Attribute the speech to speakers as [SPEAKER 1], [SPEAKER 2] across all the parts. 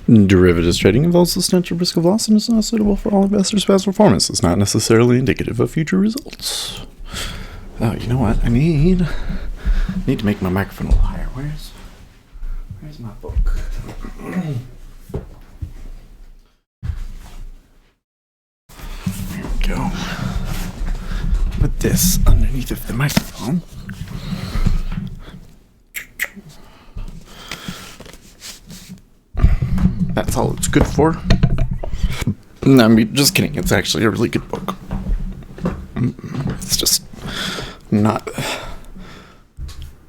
[SPEAKER 1] Derivatives trading involves substantial risk of loss and is not suitable for all investors. Past performance is not necessarily indicative of future results. Oh, you know what? I need to make my microphone a little higher. Where's my book? There we go. Put this underneath of the microphone. That's all it's good for. No, I'm just kidding. It's actually a really good book. It's just not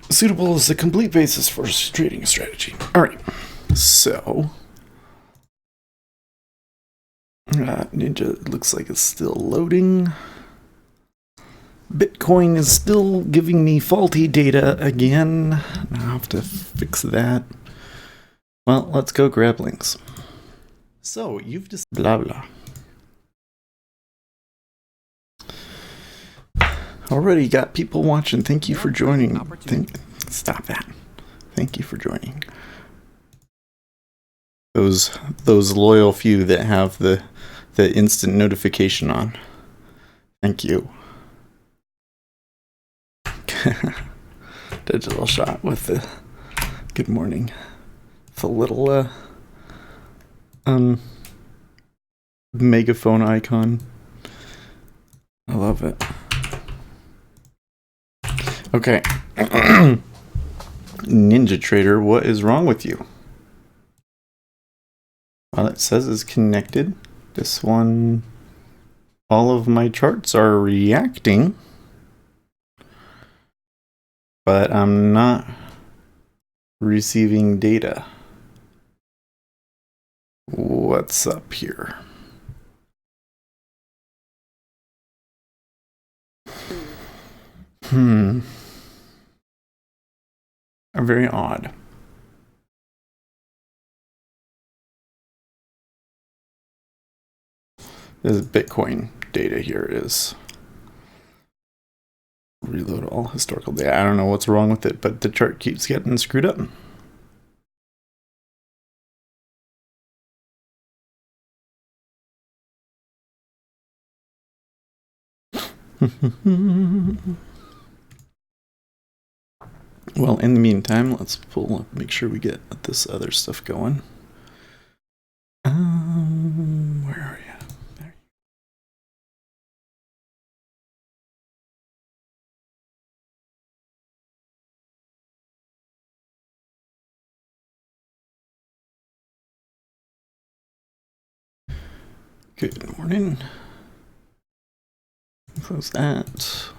[SPEAKER 1] suitable as a complete basis for trading a strategy. All right. So, Ninja looks like it's still loading. Bitcoin is still giving me faulty data again. I'll have to fix that. Well, let's go grab links. So, you've just blah blah. Already got people watching. Thank you for joining. Stop that. Thank you for joining. Those loyal few that have the instant notification on. Thank you. Digital shot with the good morning. The little megaphone icon. I love it. Okay. Ninja Trader, what is wrong with you? Well, it says it's connected. This one, all of my charts are reacting, but I'm not receiving data. What's up here? Very odd. This Bitcoin data here is reload all historical data. I don't know what's wrong with it, but the chart keeps getting screwed up. Well, in the meantime, let's pull up, make sure we get this other stuff going. Where are you? There. Good morning. Close that.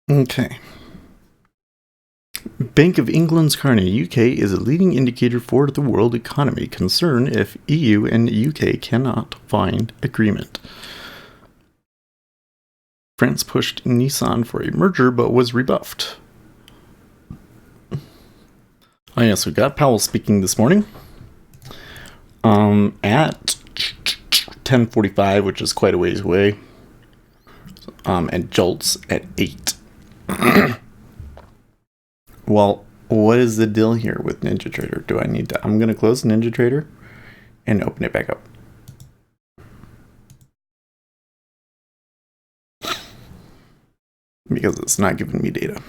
[SPEAKER 1] Okay. Bank of England's Carney, UK is a leading indicator for the world economy. Concern if EU and UK cannot find agreement. France pushed Nissan for a merger but was rebuffed. Oh yes, we got Powell speaking this morning. At 10:45, which is quite a ways away. And Jolt's at 8. Well, what is the deal here with Ninja Trader? Do I need to... I'm going to close Ninja Trader and open it back up. Because it's not giving me data.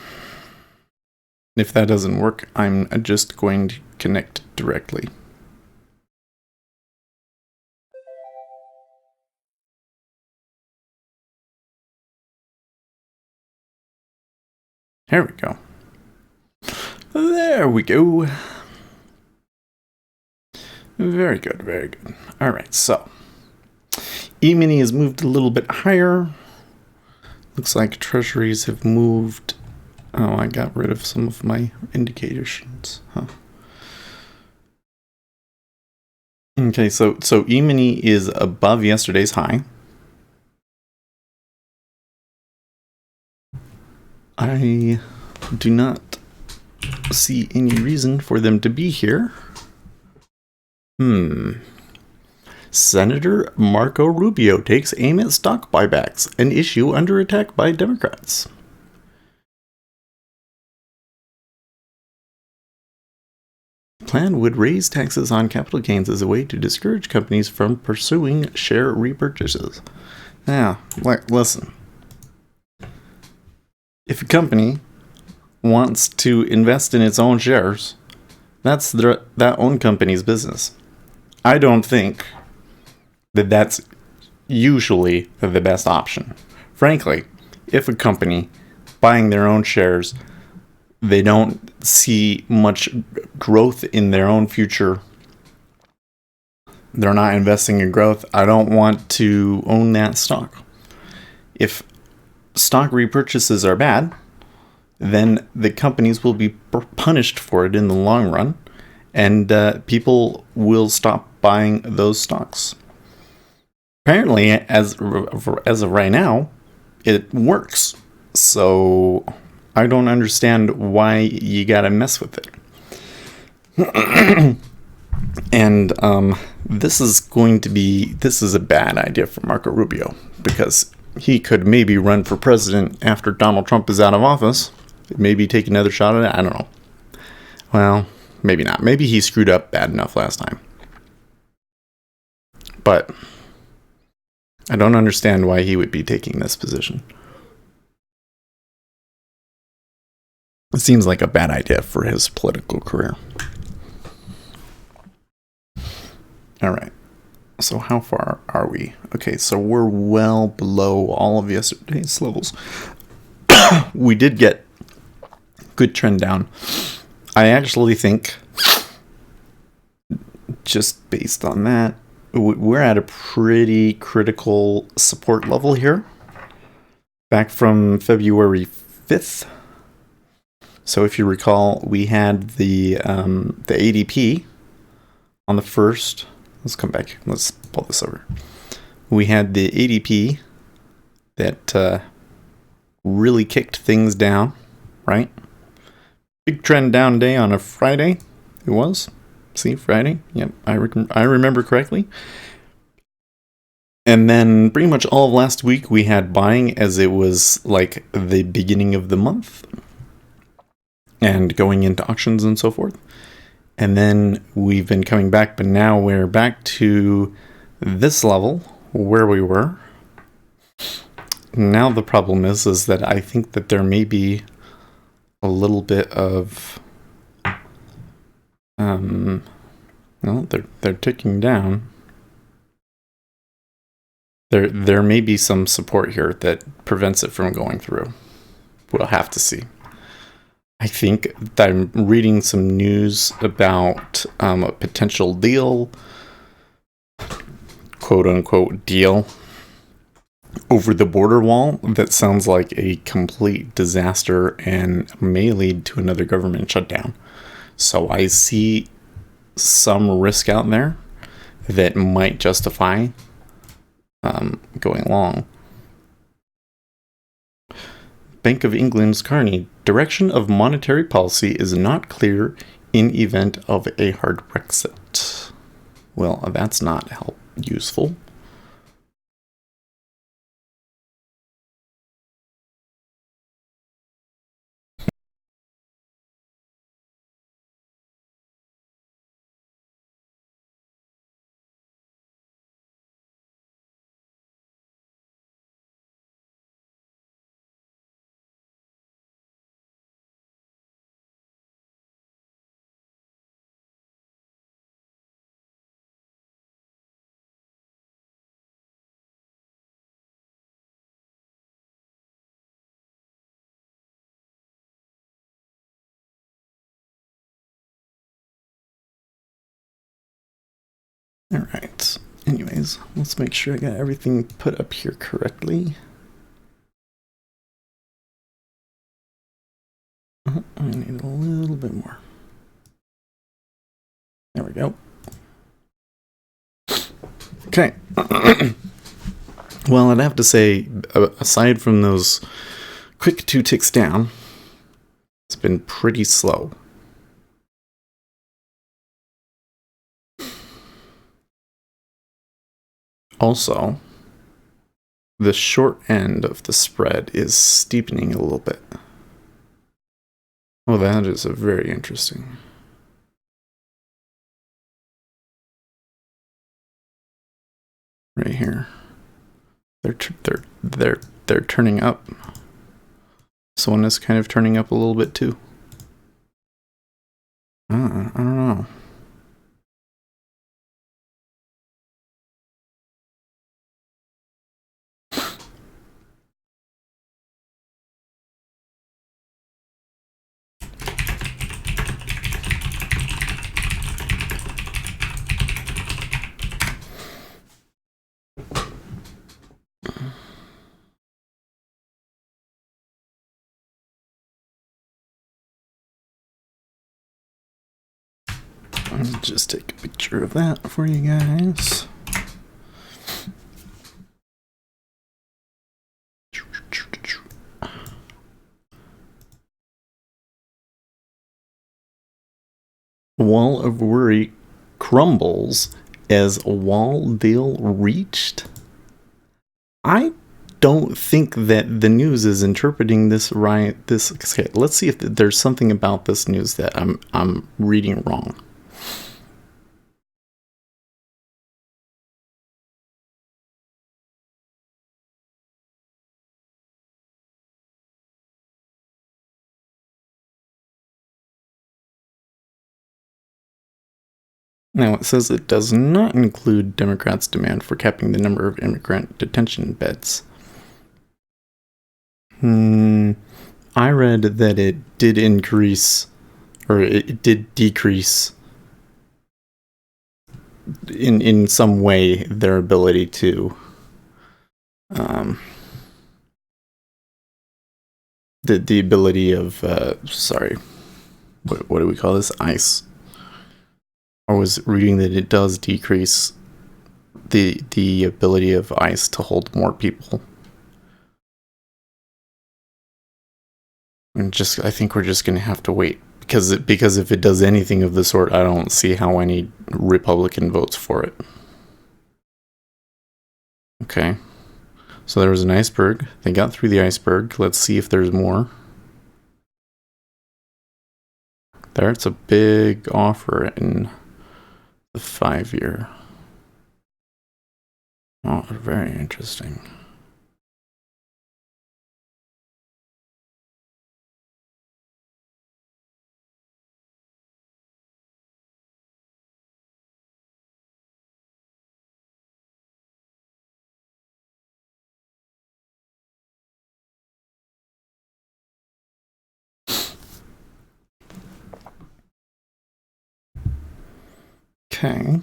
[SPEAKER 1] If that doesn't work, I'm just going to connect directly. There we go. There we go. Very good, very good. All right, so E-mini has moved a little bit higher. Looks like Treasuries have moved. Oh, I got rid of some of my indications. Huh. Okay, so E-mini is above yesterday's high. I do not see any reason for them to be here. Senator Marco Rubio takes aim at stock buybacks, an issue under attack by Democrats. Plan would raise taxes on capital gains as a way to discourage companies from pursuing share repurchases. Now, listen. If a company wants to invest in its own shares, that's that own company's business. I don't think that that's usually the best option. Frankly, if a company buying their own shares, they don't see much growth in their own future, they're not investing in growth, I don't want to own that stock. If stock repurchases are bad, then the companies will be punished for it in the long run, and people will stop buying those stocks. Apparently, as of right now, it works. So I don't understand why you gotta mess with it. And this is a bad idea for Marco Rubio, because he could maybe run for president after Donald Trump is out of office. Maybe take another shot at it. I don't know. Well, maybe not. Maybe he screwed up bad enough last time. But I don't understand why he would be taking this position. It seems like a bad idea for his political career. All right. So how far are we? Okay, so we're well below all of yesterday's levels. We did get good trend down. I actually think, just based on that, we're at a pretty critical support level here. Back from February 5th. So if you recall, we had the ADP on the 1st. Let's come back. Let's pull this over. We had the ADP that really kicked things down, right? Big trend down day on a Friday. It was. See, Friday. Yep, I remember correctly. And then pretty much all of last week we had buying, as it was like the beginning of the month and going into auctions and so forth. And then we've been coming back, but now we're back to this level where we were. Now the problem is that I think that there may be a little bit of well, they're ticking down. There may be some support here that prevents it from going through. We'll have to see. I think that I'm reading some news about a potential deal, quote unquote deal, over the border wall that sounds like a complete disaster and may lead to another government shutdown. So I see some risk out there that might justify going long. Bank of England's Carney, direction of monetary policy is not clear in event of a hard Brexit. Well, that's not useful. All right. Anyways, let's make sure I got everything put up here correctly. I need a little bit more. There we go. Okay. Well, I'd have to say, aside from those quick 2 ticks down, it's been pretty slow. Also, the short end of the spread is steepening a little bit. Oh, that is a very interesting. Right here, they're turning up. So one is kind of turning up a little bit too. I don't know. I'll just take a picture of that for you guys. Wall of worry crumbles as Walldale reached. I don't think that the news is interpreting this right. Okay, let's see if there's something about this news that I'm reading wrong. Now, it says it does not include Democrats' demand for capping the number of immigrant detention beds. I read that it did increase, or it did decrease in some way their ability to the ability of sorry, what do we call this? ICE. I was reading that it does decrease the ability of ICE to hold more people. And I think we're just gonna have to wait because if it does anything of the sort, I don't see how any Republican votes for it. Okay, so there was an iceberg. They got through the iceberg. Let's see if there's more. There's a big offer in the 5-year. Oh, very interesting. Okay.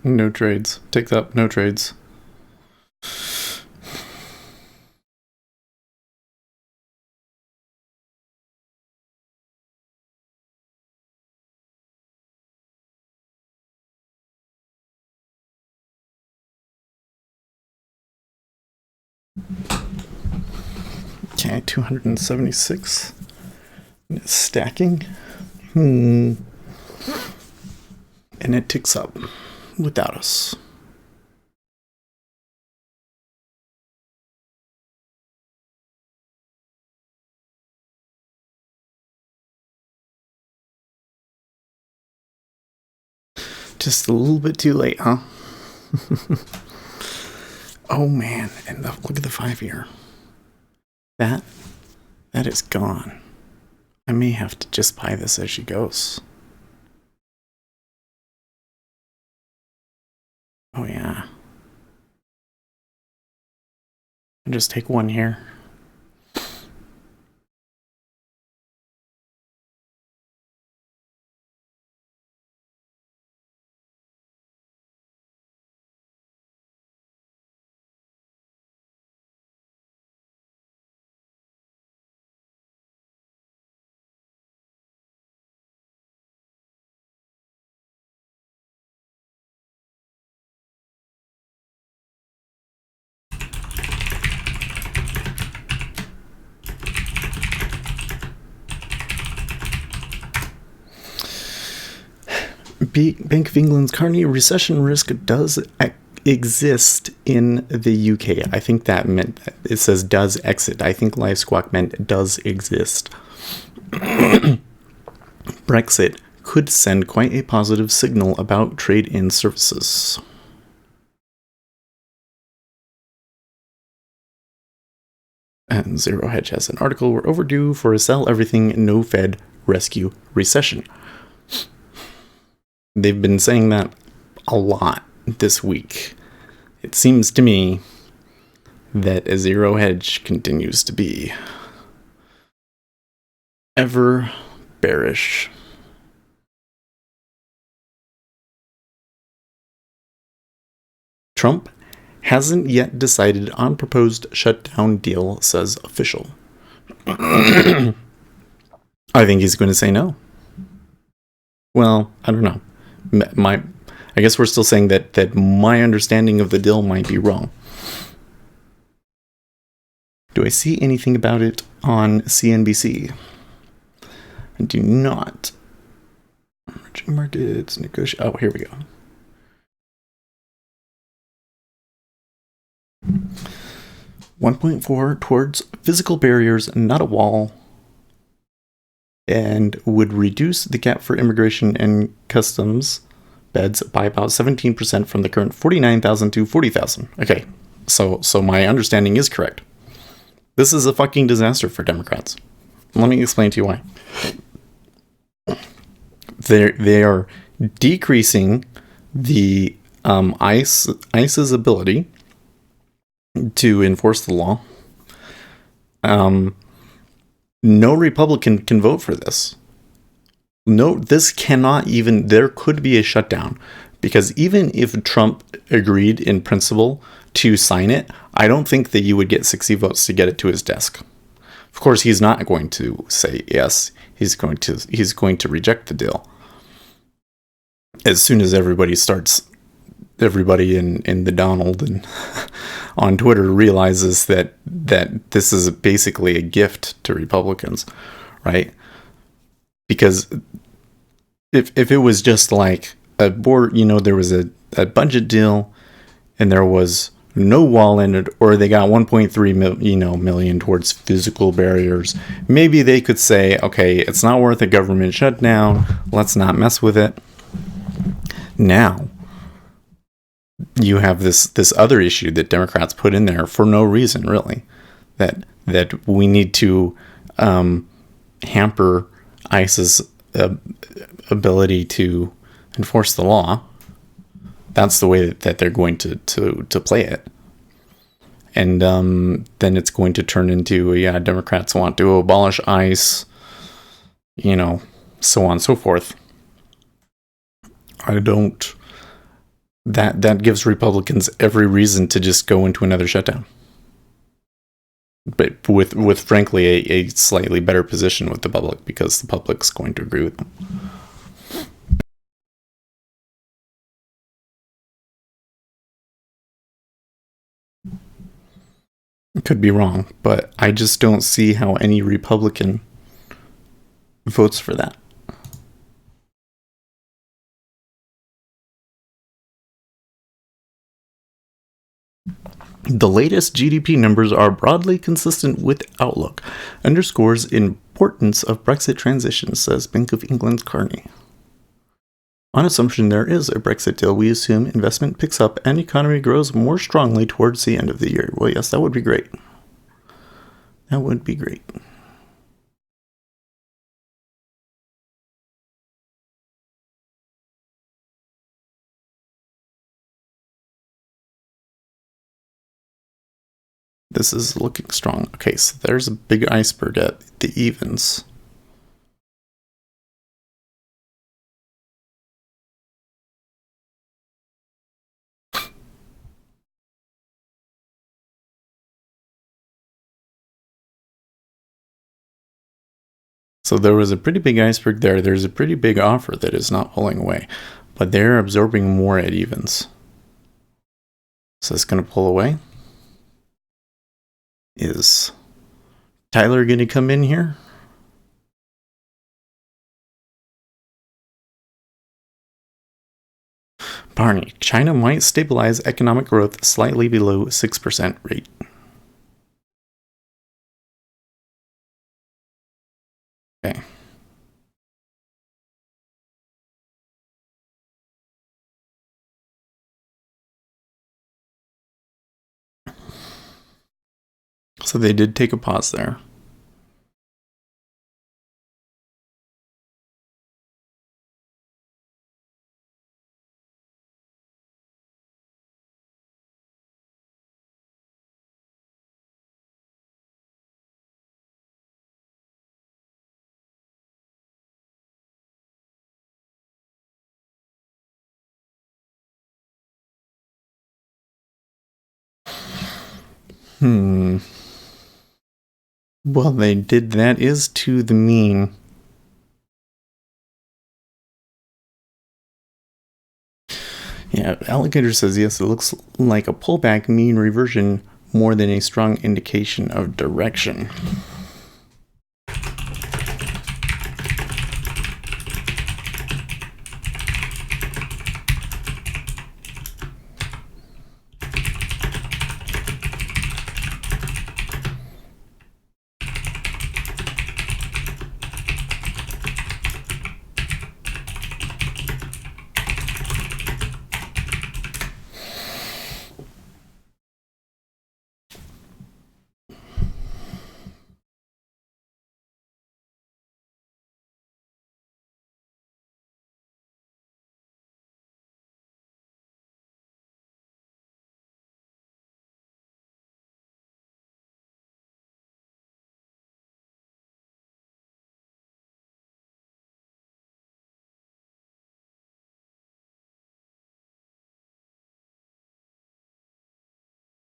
[SPEAKER 1] No trades. Take up, no trades. Okay, 276. It's stacking. And it ticks up without us. Just a little bit too late, huh? Oh man, and look at the 5-year. That is gone. I may have to just buy this as she goes. Oh yeah. I'll just take one here. Bank of England's Carney, recession risk does exist in the UK. I think that meant that it says does exit. I think Live Squawk meant does exist. Brexit could send quite a positive signal about trade and services. And Zero Hedge has an article, we're overdue for a sell everything, no Fed, rescue, recession. They've been saying that a lot this week. It seems to me that a Zero Hedge continues to be ever bearish. Trump hasn't yet decided on proposed shutdown deal, says official. I think he's going to say no. Well, I don't know. I guess we're still saying that my understanding of the deal might be wrong. Do I see anything about it on CNBC? I do not. Emerging markets, negotiate. Oh, here we go. $1.4 towards physical barriers, not a wall, and would reduce the gap for immigration and customs beds by about 17% from the current 49,000 to 40,000. Okay, so my understanding is correct. This is a fucking disaster for Democrats. Let me explain to you why. They are decreasing the ICE's ability to enforce the law. No Republican can vote for this. No, this cannot even, there could be a shutdown, because even if Trump agreed in principle to sign it, I don't think that you would get 60 votes to get it to his desk. Of course, he's not going to say yes. He's going to reject the deal. As soon as everybody in the Donald and on Twitter realizes that this is basically a gift to Republicans, right? Because if it was just like a board, there was a budget deal and there was no wall in it, or they got 1.3 million towards physical barriers, maybe they could say, okay, it's not worth a government shutdown, let's not mess with it. Now you have this other issue that Democrats put in there for no reason, really, that we need to hamper ICE's ability to enforce the law. That's the way that they're going to play it. And then it's going to turn into, Democrats want to abolish ICE, so on and so forth. That gives Republicans every reason to just go into another shutdown. But with frankly a slightly better position with the public, because the public's going to agree with them. Could be wrong, but I just don't see how any Republican votes for that. The latest GDP numbers are broadly consistent with outlook, underscores importance of Brexit transition, says Bank of England's Carney. On assumption there is a Brexit deal, we assume investment picks up and economy grows more strongly towards the end of the year. Well, yes, that would be great. That would be great. This is looking strong. Okay, so there's a big iceberg at the evens. So there was a pretty big iceberg there. There's a pretty big offer that is not pulling away, but they're absorbing more at evens. So it's going to pull away. Is Tyler going to come in here? Barney, China might stabilize economic growth slightly below 6% rate. Okay. So they did take a pause there. Well, they did. That is to the mean. Yeah, Alligator says yes, it looks like a pullback mean reversion more than a strong indication of direction.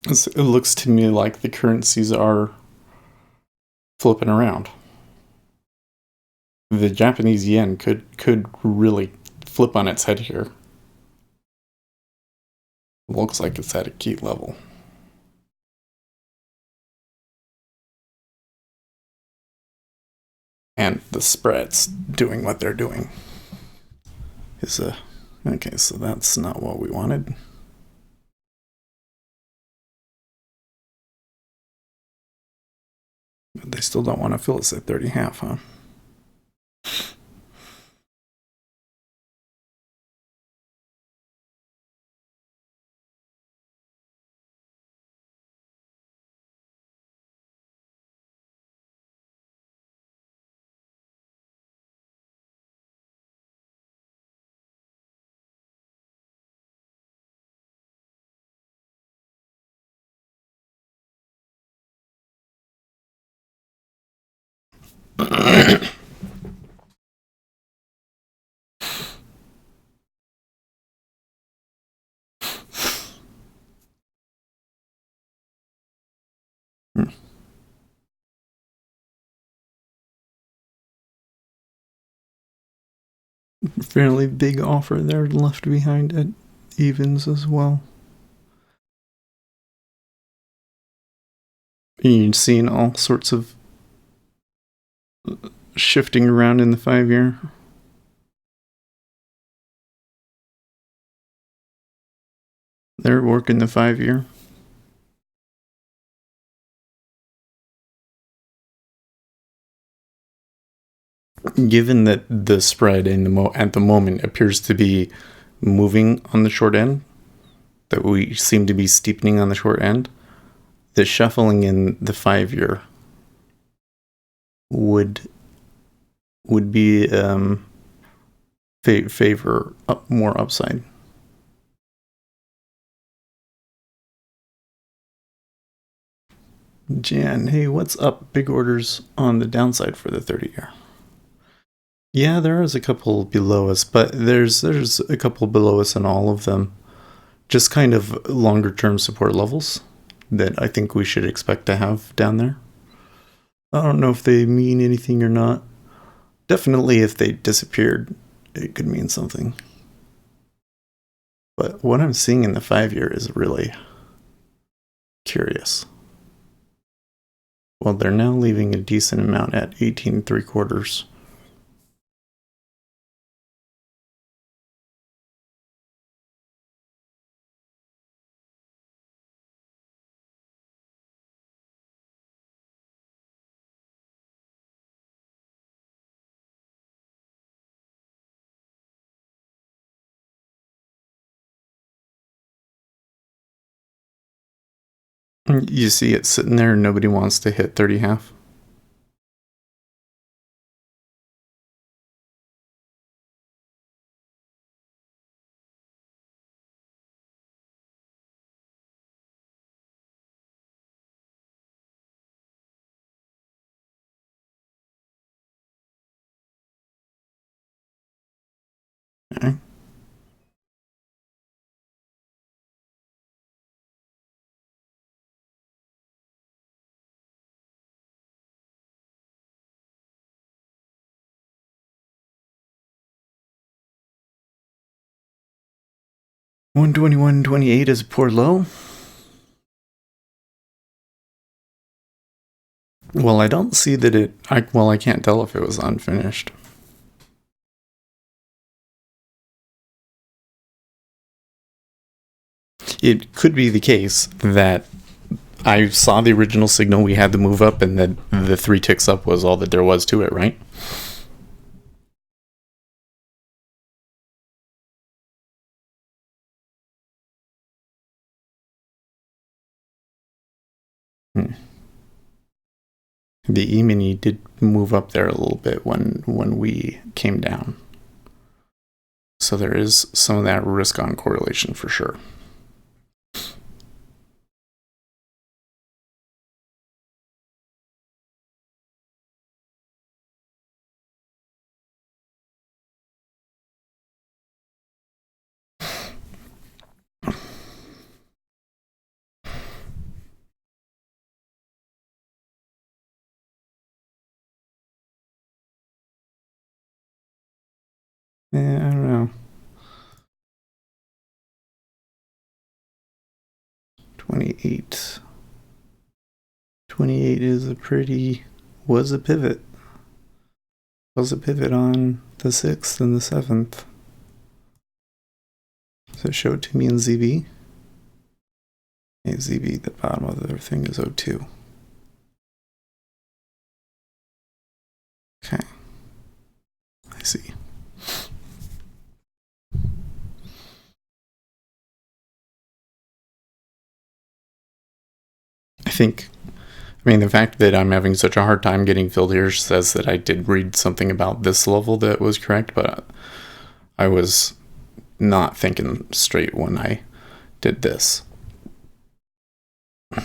[SPEAKER 1] It looks to me like the currencies are flipping around. The Japanese yen could really flip on its head here. Looks like it's at a key level. And the spreads doing what they're doing. Okay, so that's not what we wanted. But they still don't want to fill us at 30.5, huh? Fairly big offer there left behind at evens as well. You've seen all sorts of shifting around in the 5-year. They're working the 5-year. Given that the spread at the moment appears to be moving on the short end, that we seem to be steepening on the short end, the shuffling in the 5-year would be favor more upside. Jan, hey, what's up? Big orders on the downside for the 30-year. Yeah, there is a couple below us, but there's a couple below us in all of them. Just kind of longer term support levels that I think we should expect to have down there. I don't know if they mean anything or not. Definitely if they disappeared, it could mean something. But what I'm seeing in the 5-year is really curious. Well, they're now leaving a decent amount at 18.75. You see it sitting there and nobody wants to hit 30 half. Okay. $121.28 is a poor low. Well, I don't see that I can't tell if it was unfinished. It could be the case that I saw the original signal, we had to move up, and then the 3 ticks up was all that there was to it, right? Hmm. The E-mini did move up there a little bit when we came down. So there is some of that risk on correlation for sure. I don't know. 28. 28 is was a pivot. Was a pivot on the 6th and the 7th. So show it to me in ZB. Hey, ZB, the bottom of the thing is 02. Okay. I see. The fact that I'm having such a hard time getting filled here says that I did read something about this level that was correct, but I was not thinking straight when I did this. No,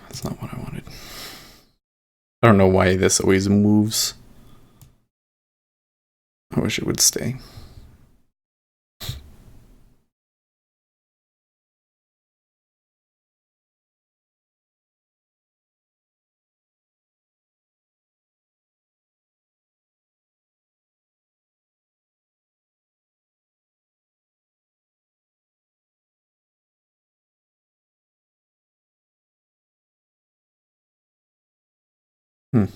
[SPEAKER 1] that's not what I wanted. I don't know why this always moves. I wish it would stay. Hmm.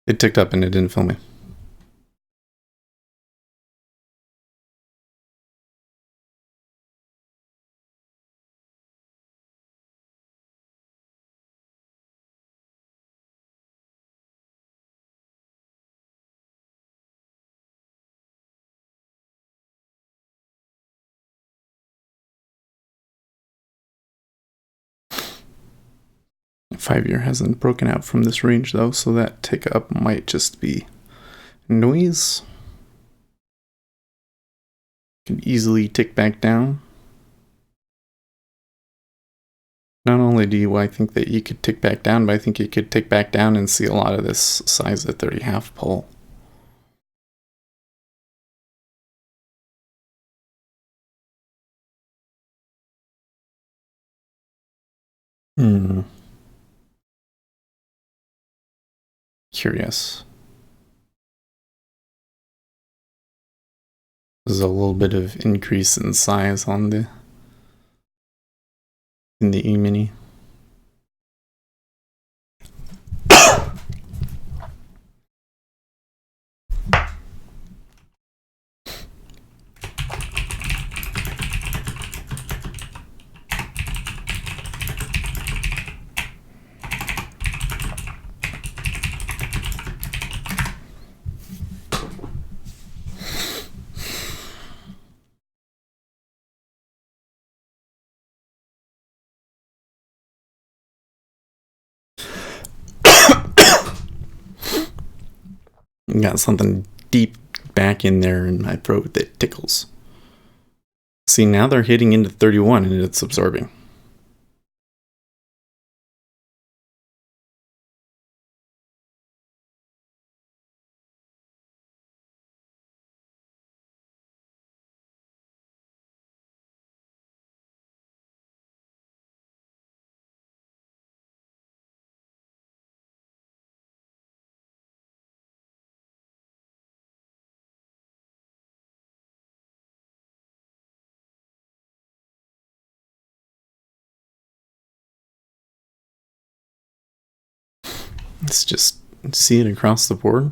[SPEAKER 1] It ticked up and it didn't fill me. The 5-year hasn't broken out from this range though, so that tick up might just be noise. Can easily tick back down. Not only do I think that you could tick back down, but I think you could tick back down and see a lot of this size at 30 half pull. Hmm. Curious. There's a little bit of increase in size on the in the E-mini. Got something deep back in there in my throat that tickles. See, now they're hitting into 31 and it's absorbing. Let's just see it across the board.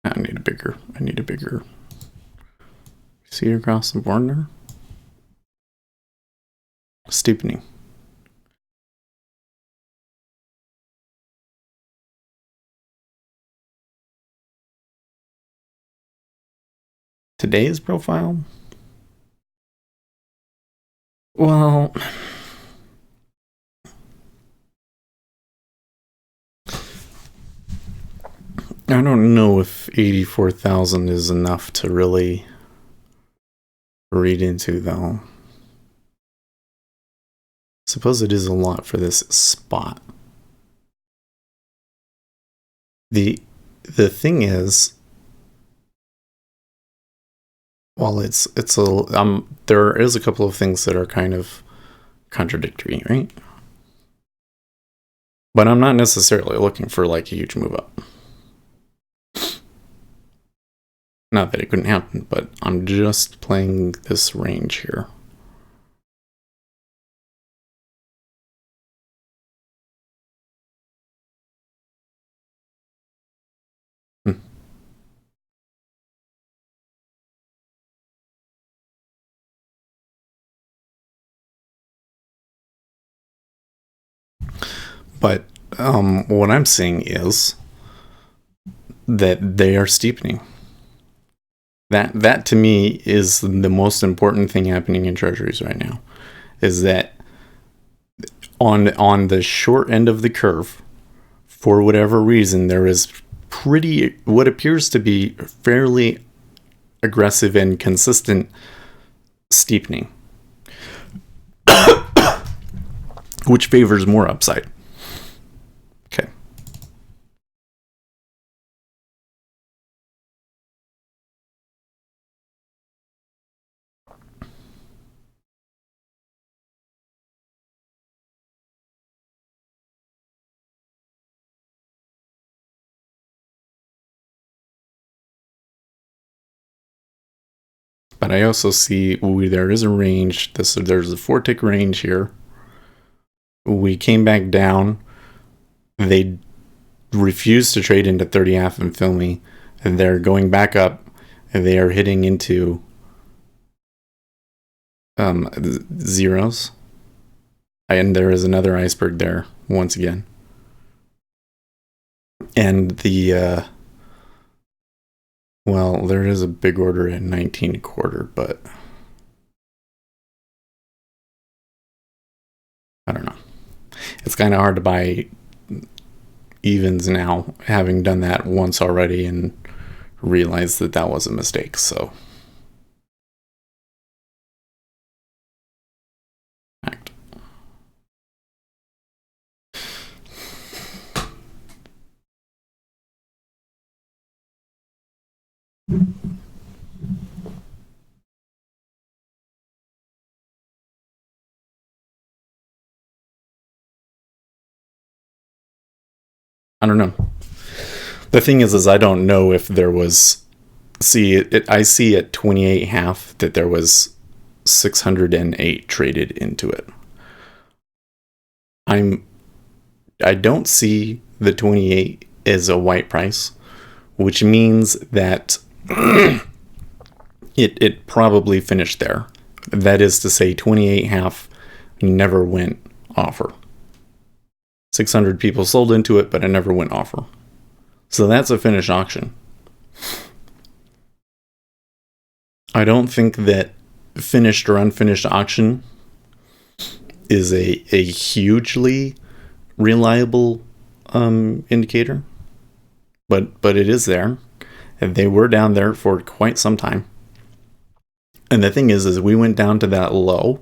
[SPEAKER 1] I need a bigger. See it across the board there? Steepening. Today's profile? Well, I don't know if 84,000 is enough to really read into, though. Suppose it is a lot for this spot. The thing is, well, there is a couple of things that are kind of contradictory, right? But I'm not necessarily looking for like a huge move up. Not that it couldn't happen, but I'm just playing this range here. But what I'm seeing is that they are steepening. That to me is the most important thing happening in Treasuries right now. Is that on the short end of the curve, for whatever reason, there is what appears to be fairly aggressive and consistent steepening, which favors more upside. Okay. But I also see there is a range. There's a 4-tick range here. We came back down. They refused to trade into 30-half and fill me. And they're going back up. And they are hitting into zeros. And there is another iceberg there once again. And well, there is a big order at 19.25, but I don't know. It's kind of hard to buy evens now, having done that once already and realized that was a mistake. So I don't know. The thing is I don't know if there was. I see at 28.5 that there was 608 traded into it. I don't see the 28 as a white price, which means that it probably finished there. That is to say, 28.5 never went offer. 600 people sold into it, but it never went offer. So that's a finished auction. I don't think that finished or unfinished auction is a hugely reliable indicator, but it is there, and they were down there for quite some time. And the thing is we went down to that low,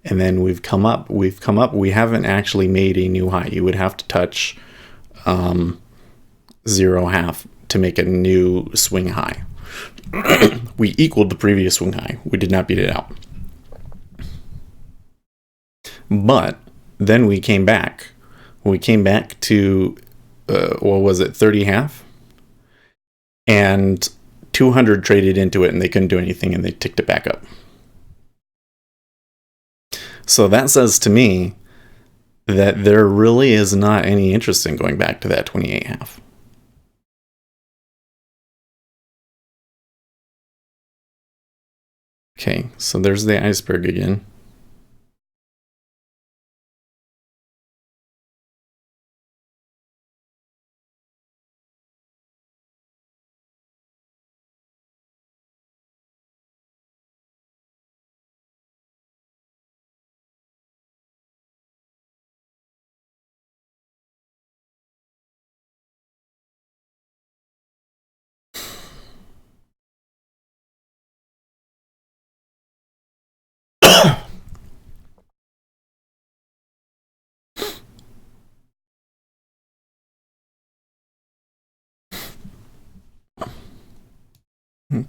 [SPEAKER 1] and then we've come up. We haven't actually made a new high. You would have to touch 0.5 to make a new swing high. We equaled the previous swing high. We did not beat it out. But then we came back. We came back to, what was it, 30.5? And 200 traded into it, and they couldn't do anything, and they ticked it back up. So that says to me that there really is not any interest in going back to that 28.5. Okay, so there's the iceberg again.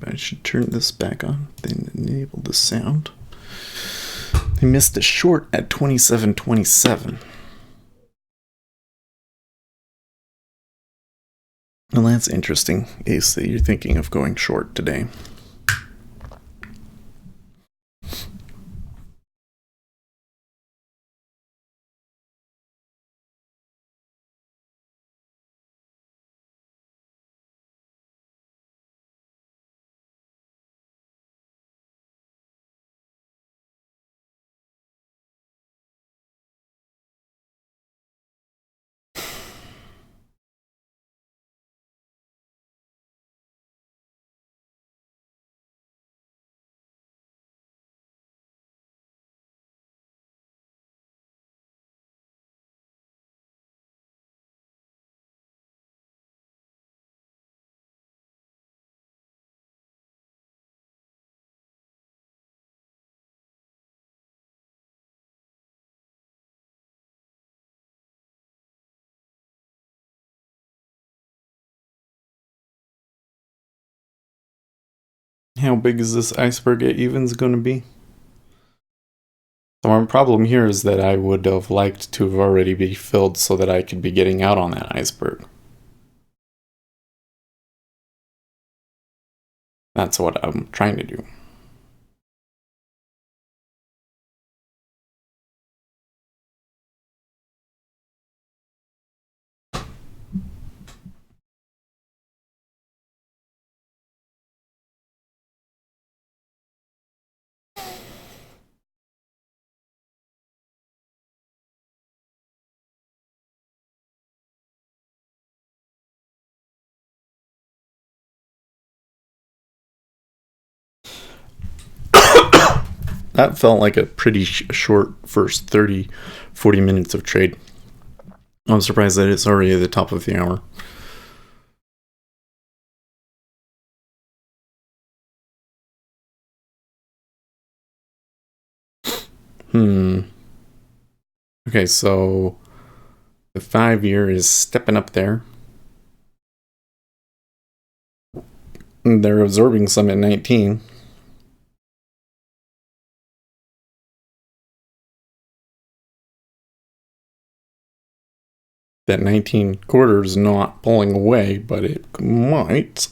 [SPEAKER 1] I should turn this back on, then enable the sound. They missed a short at 27.27. Well, that's interesting, Ace, that you're thinking of going short today. How big is this iceberg at evens going to be? So our problem here is that I would have liked to have already be filled so that I could be getting out on that iceberg. That's what I'm trying to do. That felt like a pretty short first 40 minutes of trade. I'm surprised that it's already at the top of the hour. Okay, so the 5-year is stepping up there. They're absorbing some at 19. that 19 quarters not pulling away, but it might.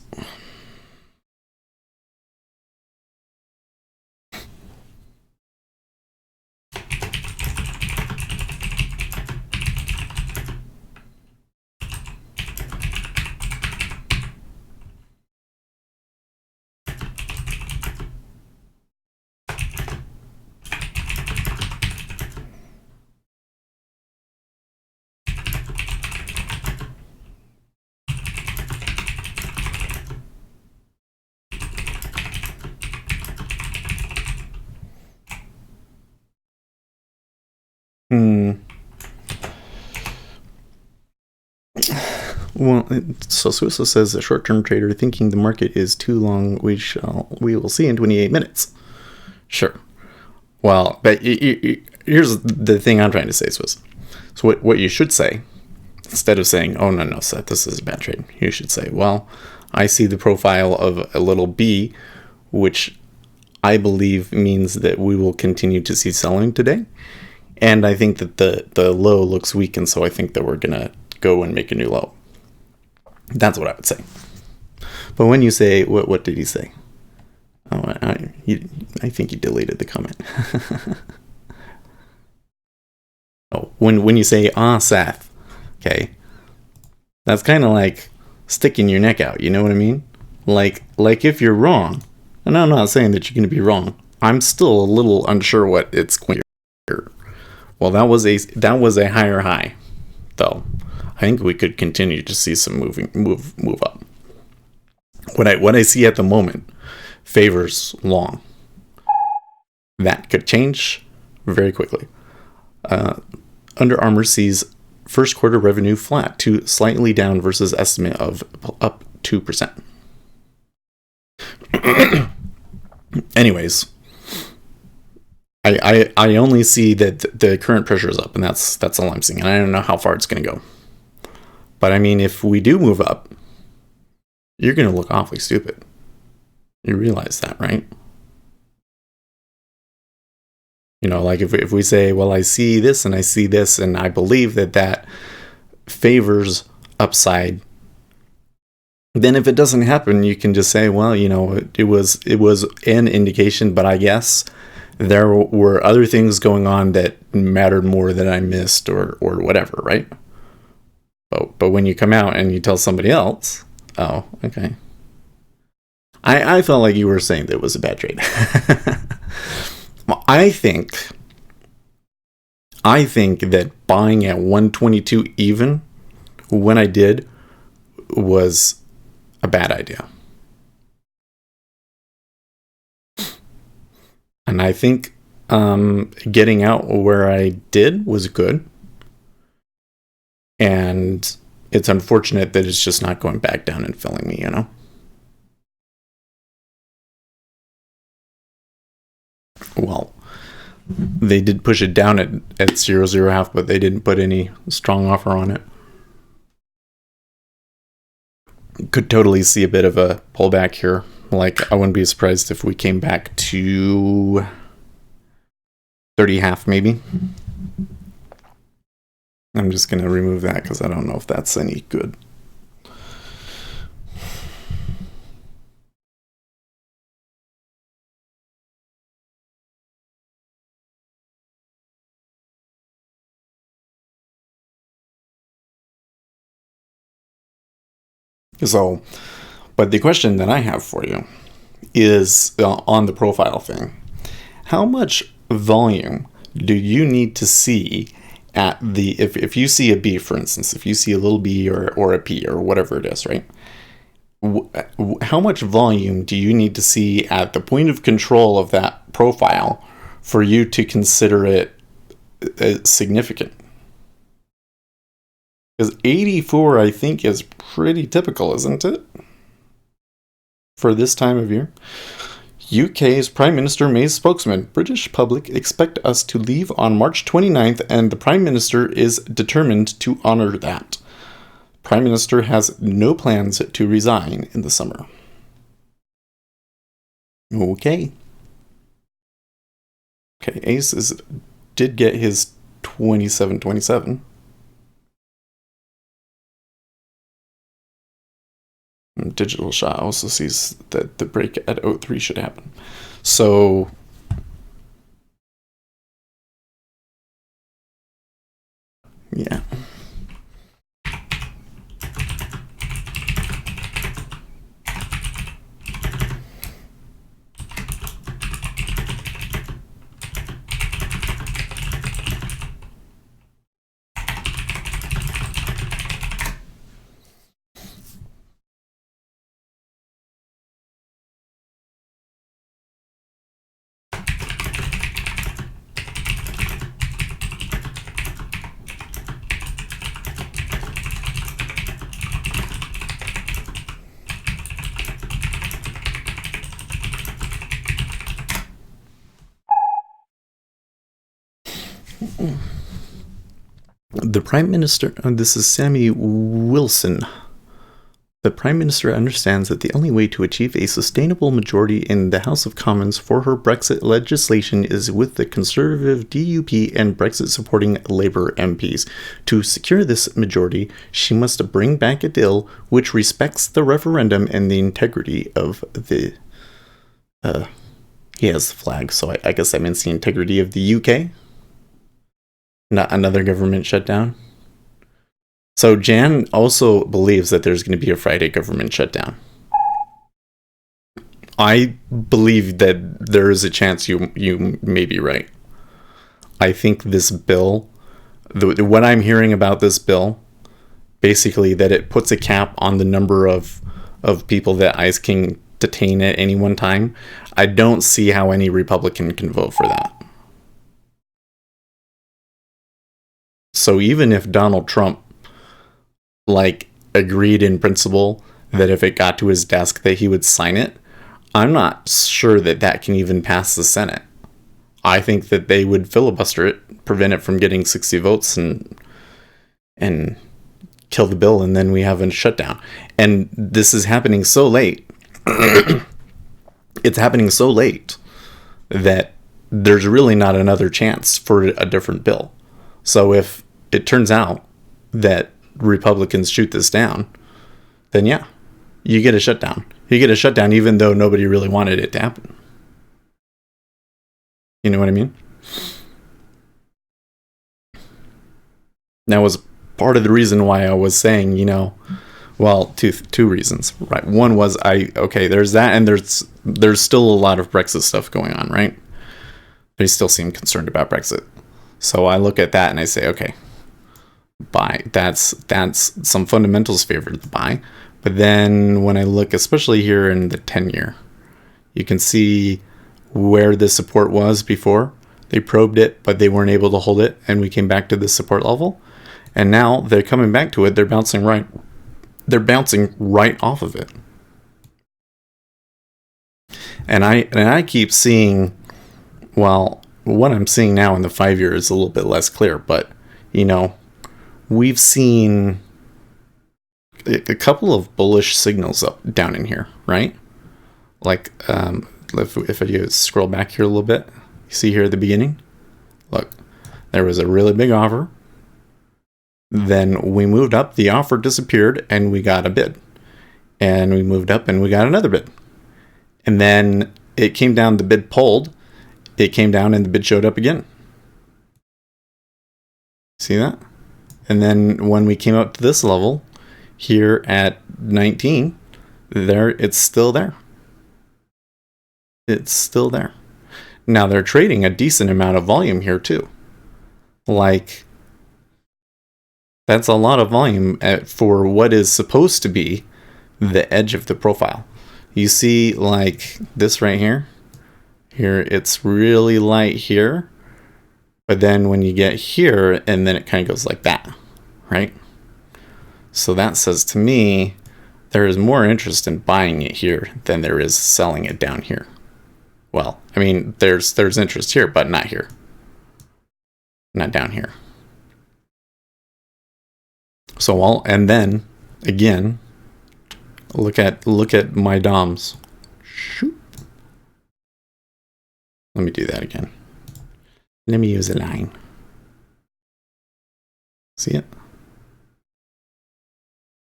[SPEAKER 1] Well, so Swissa says a short-term trader thinking the market is too long. We will see in 28 minutes. Sure. Well, but here's the thing I'm trying to say, Swiss. So what you should say, instead of saying, "Oh no, Seth, this is a bad trade," you should say, "Well, I see the profile of a little B, which I believe means that we will continue to see selling today, and I think that the low looks weak, and so I think that we're gonna go and make a new low." That's what I would say. But when you say, what did he say? Oh, I think he deleted the comment. Oh, when you say, Seth, okay, that's kind of like sticking your neck out, you know what I mean? Like if you're wrong, and I'm not saying that you're going to be wrong, I'm still a little unsure what it's going to. Well, that was a higher high, though. I think we could continue to see some move up. What I see at the moment favors long. That could change very quickly. Under Armour sees first quarter revenue flat to slightly down versus estimate of up 2%. Anyways, I only see that the current pressure is up, and that's all I'm seeing. And I don't know how far it's going to go. But I mean, if we do move up, you're going to look awfully stupid. You realize that, right? You know, like if we say, well, I see this and I see this, and I believe that favors upside, then if it doesn't happen, you can just say, well, you know, it was an indication, but I guess there were other things going on that mattered more that I missed or whatever, right? But when you come out and you tell somebody else, oh, okay. I felt like you were saying that it was a bad trade. Well, I think that buying at 122 even when I did was a bad idea. And I think getting out where I did was good. And it's unfortunate that it's just not going back down and filling me, you know? Well, they did push it down at 0.0 but they didn't put any strong offer on it. Could totally see a bit of a pullback here. Like, I wouldn't be surprised if we came back to 30.5 maybe. I'm just going to remove that because I don't know if that's any good. So, but the question that I have for you is on the profile thing. How much volume do you need to see at the, if you see a B, for instance, if you see a little B or a P or whatever it is, right? How much volume do you need to see at the point of control of that profile for you to consider it significant? Because 84, I think, is pretty typical, isn't it? For this time of year. UK's Prime Minister May's spokesman, British public expect us to leave on March 29th, and the Prime Minister is determined to honor that. Prime Minister has no plans to resign in the summer. Okay. Okay, Ace did get his 27.27. Digital Shah also sees that the break at 03 should happen. So yeah. The Prime Minister, this is Sammy Wilson. The Prime Minister understands that the only way to achieve a sustainable majority in the House of Commons for her Brexit legislation is with the Conservative DUP and Brexit-supporting Labour MPs. To secure this majority, she must bring back a deal which respects the referendum and the integrity of the... he has the flag, so I guess that means the integrity of the UK. Not another government shutdown. So Jan also believes that there's going to be a Friday government shutdown. I believe that there is a chance you may be right. I think this bill, what I'm hearing about this bill, basically that it puts a cap on the number of people that ICE can detain at any one time. I don't see how any Republican can vote for that. So even if Donald Trump agreed in principle that if it got to his desk that he would sign it, I'm not sure that that can even pass the Senate. I think that they would filibuster it, prevent it from getting 60 votes and kill the bill, and then we have a shutdown. And this is happening so late. It's happening so late that there's really not another chance for a different bill. So if it turns out that Republicans shoot this down, then yeah, you get a shutdown. You get a shutdown even though nobody really wanted it to happen. You know what I mean? That was part of the reason why I was saying, well, two reasons, right? One was there's that, and there's still a lot of Brexit stuff going on, right? They still seem concerned about Brexit. So I look at that and I say, okay, buy. That's some fundamentals favor the buy. But then when I look, especially here in the 10-year, you can see where the support was before. They probed it, but they weren't able to hold it, and we came back to the support level. And now they're coming back to it. They're bouncing right off of it. And I keep seeing, well, what I'm seeing now in the 5-year is a little bit less clear, but we've seen a couple of bullish signals down in here, right? If I scroll back here a little bit, you see here at the beginning, look, there was a really big offer. Then we moved up, the offer disappeared, and we got a bid. And we moved up and we got another bid. And then it came down, the bid pulled, it came down and the bid showed up again. See that? And then when we came up to this level, here at 19, it's still there. It's still there. Now they're trading a decent amount of volume here too. That's a lot of volume for what is supposed to be the edge of the profile. You see this right here. Here it's really light here. But then when you get here, and then it kind of goes like that, right? So that says to me, there is more interest in buying it here than there is selling it down here. Well, I mean, there's interest here, but not here. Not down here. So and then, again, look at my DOMs. Shoot. Let me do that again. Let me use a line. See it?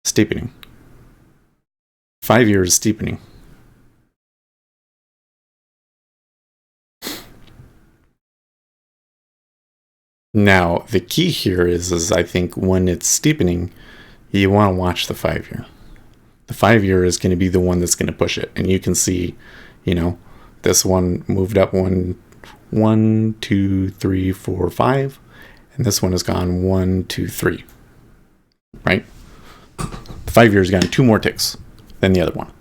[SPEAKER 1] Steepening. 5-year is steepening. Now, the key here is I think when it's steepening, you want to watch the 5-year. The 5-year is going to be the one that's going to push it. And you can see, this one moved up 1, 2, 3, 4, 5. And this one has gone 1, 2, 3. Right? The 5-year has gone 2 more ticks than the other one.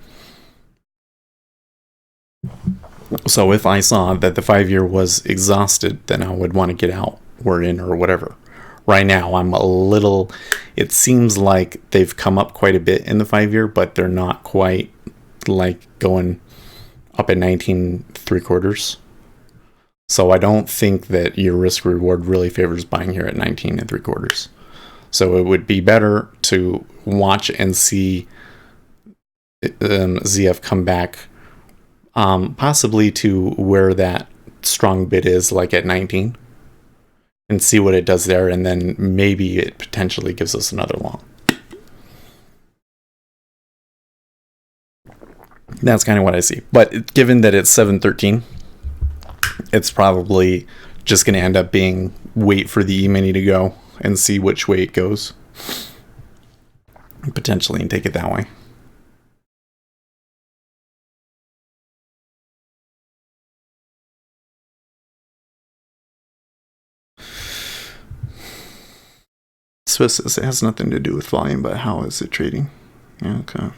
[SPEAKER 1] So if I saw that the 5-year was exhausted, then I would want to get out or in or whatever. Right now, it seems like they've come up quite a bit in the 5-year, but they're not quite like going up at 19 3/4. So I don't think that your risk reward really favors buying here at 19 3/4. So it would be better to watch and see ZF come back, possibly to where that strong bid is, like at 19. And see what it does there, and then maybe it potentially gives us another long. That's kind of what I see. But given that it's 713, it's probably just going to end up being wait for the E-mini to go and see which way it goes. Potentially, and take it that way. Swiss says it has nothing to do with volume, but how is it trading? Yeah, okay.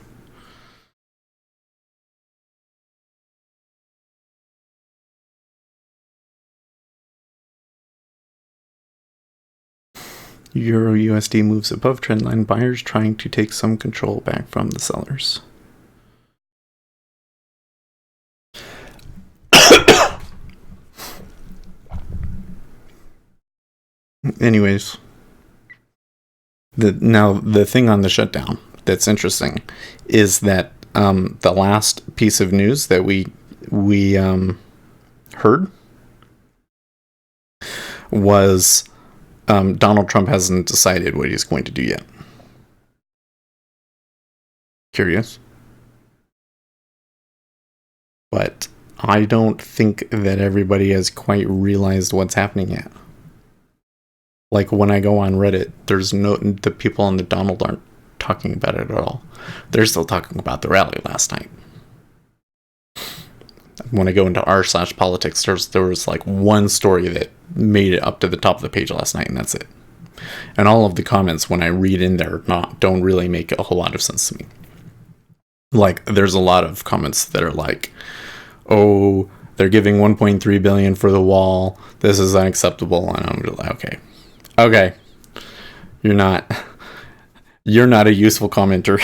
[SPEAKER 1] Euro USD moves above trendline. Buyers trying to take some control back from the sellers. Anyways. The thing on the shutdown that's interesting is that the last piece of news that we heard was Donald Trump hasn't decided what he's going to do yet. Curious. But I don't think that everybody has quite realized what's happening yet. Like when I go on Reddit, the people on the Donald aren't talking about it at all. They're still talking about the rally last night. When I go into r/politics, there was like one story that made it up to the top of the page last night, and that's it. And all of the comments, when I read in there, don't really make a whole lot of sense to me. Like, there's a lot of comments that are like, "Oh, they're giving 1.3 billion for the wall. This is unacceptable." And I'm just like, okay, you're not a useful commenter.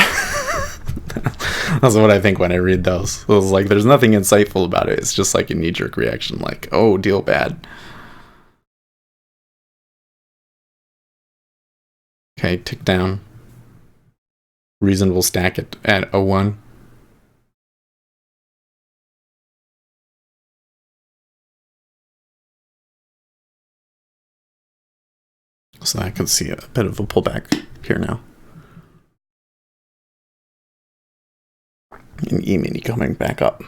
[SPEAKER 1] That's what I think when I read those. It was like, there's nothing insightful about it. It's just like a knee-jerk reaction, like, oh, deal bad. Okay, tick down. Reasonable stack at 01. So I can see a bit of a pullback here now. And E-mini coming back up.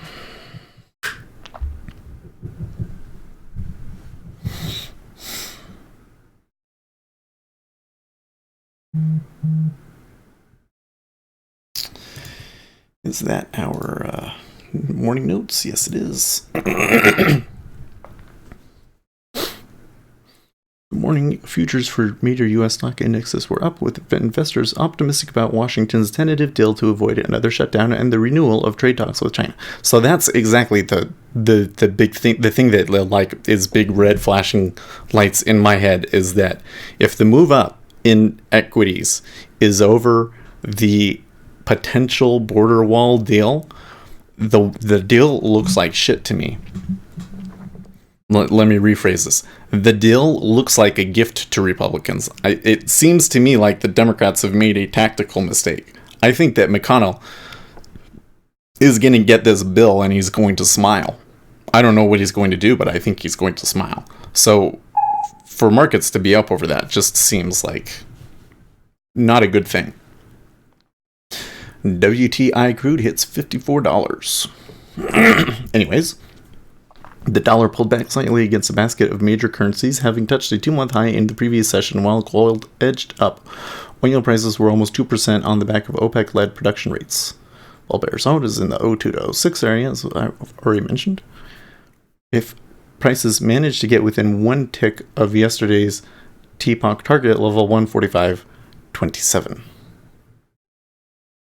[SPEAKER 1] Is that our morning notes? Yes, it is. Morning futures for major U.S. stock indexes were up, with investors optimistic about Washington's tentative deal to avoid another shutdown and the renewal of trade talks with China. So that's exactly the big thing. The thing that like is big red flashing lights in my head is that if the move up in equities is over the potential border wall deal, the deal looks like shit to me. Let me rephrase this. The deal looks like a gift to Republicans. It seems to me like the Democrats have made a tactical mistake. I think that McConnell is going to get this bill and he's going to smile. I don't know what he's going to do, but I think he's going to smile. So for markets to be up over that just seems like not a good thing. WTI crude hits $54. Anyways, the dollar pulled back slightly against a basket of major currencies, having touched a 2-month high in the previous session while gold edged up. Oil prices were almost 2% on the back of OPEC-led production rates. While bearish zone is in the 02 to 06 area, as I've already mentioned. If prices managed to get within one tick of yesterday's TPOC target level 145.27.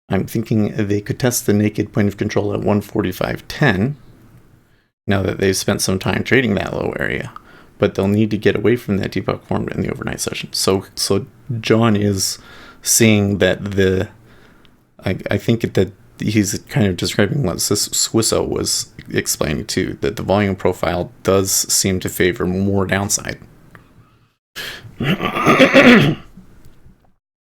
[SPEAKER 1] I'm thinking they could test the naked point of control at 145.10 now that they've spent some time trading that low area. But they'll need to get away from that TPOC formed in the overnight session. So John is seeing that I think that he's kind of describing what Swisso was explaining too, that the volume profile does seem to favor more downside.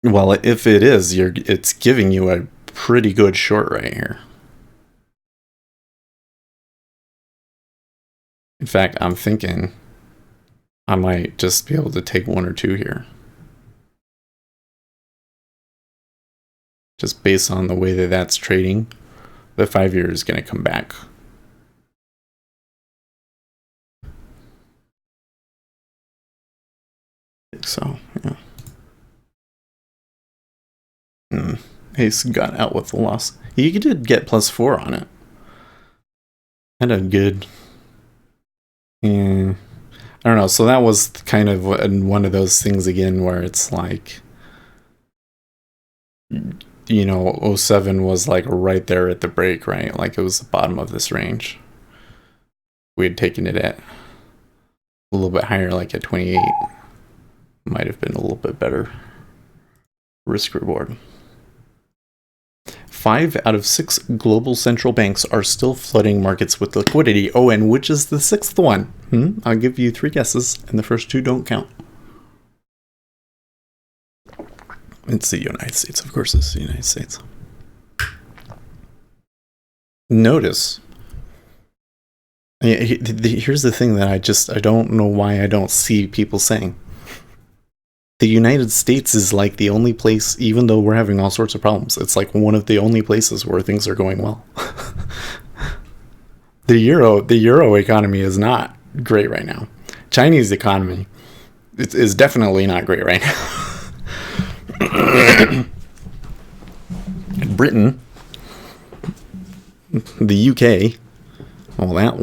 [SPEAKER 1] Well, if it is, it's giving you a pretty good short right here. In fact, I'm thinking I might just be able to take one or two here. Just based on the way that that's trading, the 5-year is going to come back. So, yeah. Ace got out with the loss. You did get +4 on it. Had a good... Yeah. I don't know. So that was kind of one of those things again where it's like... You know, 07 was like right there at the break, right? Like it was the bottom of this range. We had taken it at a little bit higher, like at 28. Might have been a little bit better risk reward. 5 out of 6 global central banks are still flooding markets with liquidity. Oh, and which is the 6th one? I'll give you 3 guesses, and the first 2 don't count. It's the United States, of course. It's the United States. Notice. Here's the thing that I don't know why I don't see people saying. The United States is like the only place, even though we're having all sorts of problems, it's like one of the only places where things are going well. The euro economy is not great right now. Chinese economy is definitely not great right now. Britain, the UK, well, that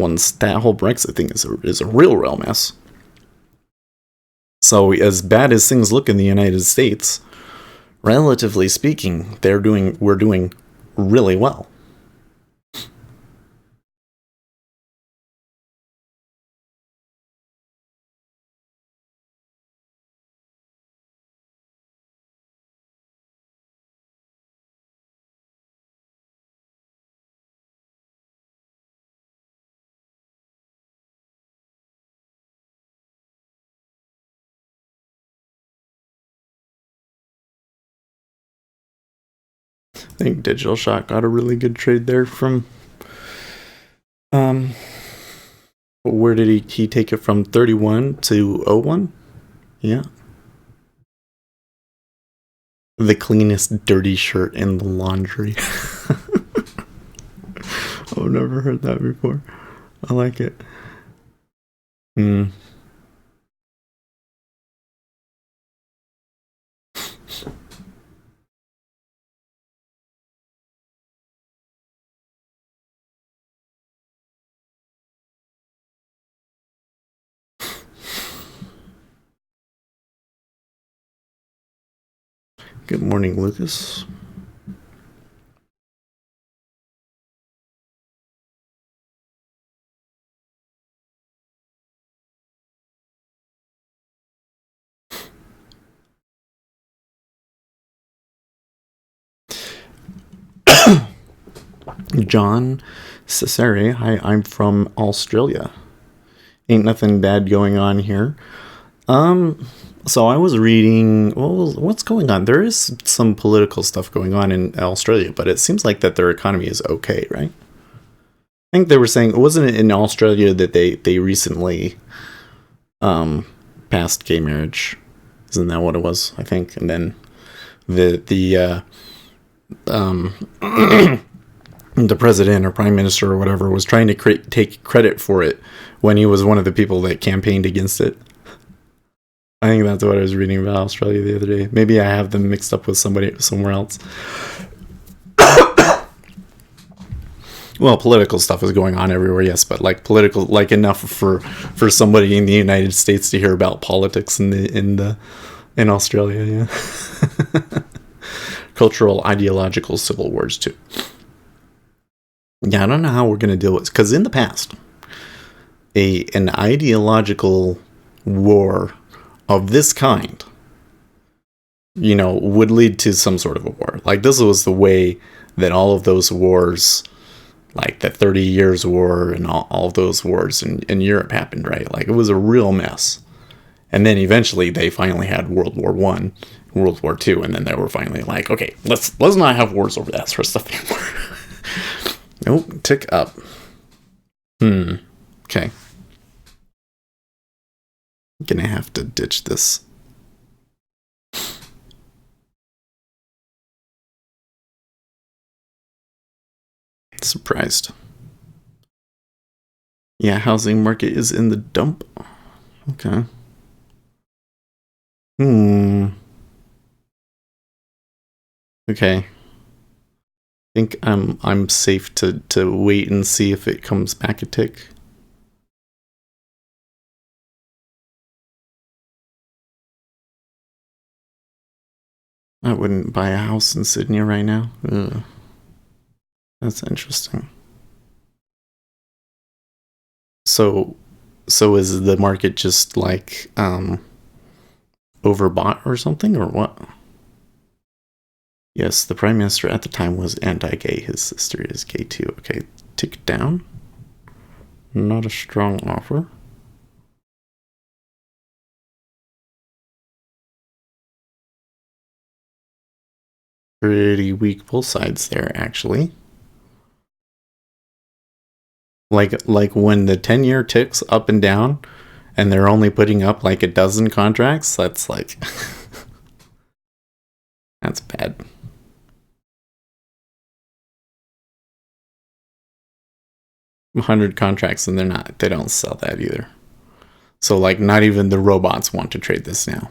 [SPEAKER 1] whole Brexit thing is a real mess. So as bad as things look in the United States, relatively speaking, we're doing really well. I think Digital Shot got a really good trade there from where did he take it from 31 to 01? Yeah. The cleanest dirty shirt in the laundry. I've never heard that before. I like it. Good morning, Lucas. John Cesare, hi, I'm from Australia. Ain't nothing bad going on here. So I was reading, well, what's going on? There is some political stuff going on in Australia, but it seems like that their economy is okay, right? I think they were saying, wasn't it in Australia that they recently passed gay marriage? Isn't that what it was? I think. And then the president or prime minister or whatever was trying to take credit for it when he was one of the people that campaigned against it. I think that's what I was reading about Australia the other day. Maybe I have them mixed up with somebody somewhere else. Well, political stuff is going on everywhere, yes, but like political, like enough for somebody in the United States to hear about politics in Australia, yeah. Cultural, ideological civil wars too. Yeah, I don't know how we're gonna deal with it, because in the past, an ideological war of this kind, would lead to some sort of a war. Like, this was the way that all of those wars, like the 30 Years' War and all of those wars in Europe happened, right? Like, it was a real mess. And then eventually they finally had World War One, World War Two, and then they were finally like, okay, let's not have wars over that sort of stuff anymore. Nope, tick up. Okay. Gonna have to ditch this. Surprised. Yeah, housing market is in the dump. Okay. Okay. Think I'm safe to wait and see if it comes back a tick. I wouldn't buy a house in Sydney right now. Ugh. That's interesting. So is the market just like overbought or something, or what? Yes, the prime minister at the time was anti-gay. His sister is gay too. Okay, tick down. Not a strong offer. Pretty weak both sides there, actually. Like when the 10-year ticks up and down and they're only putting up like a dozen contracts, that's like that's bad. $100 contracts and they don't sell that either. So like not even the robots want to trade this now.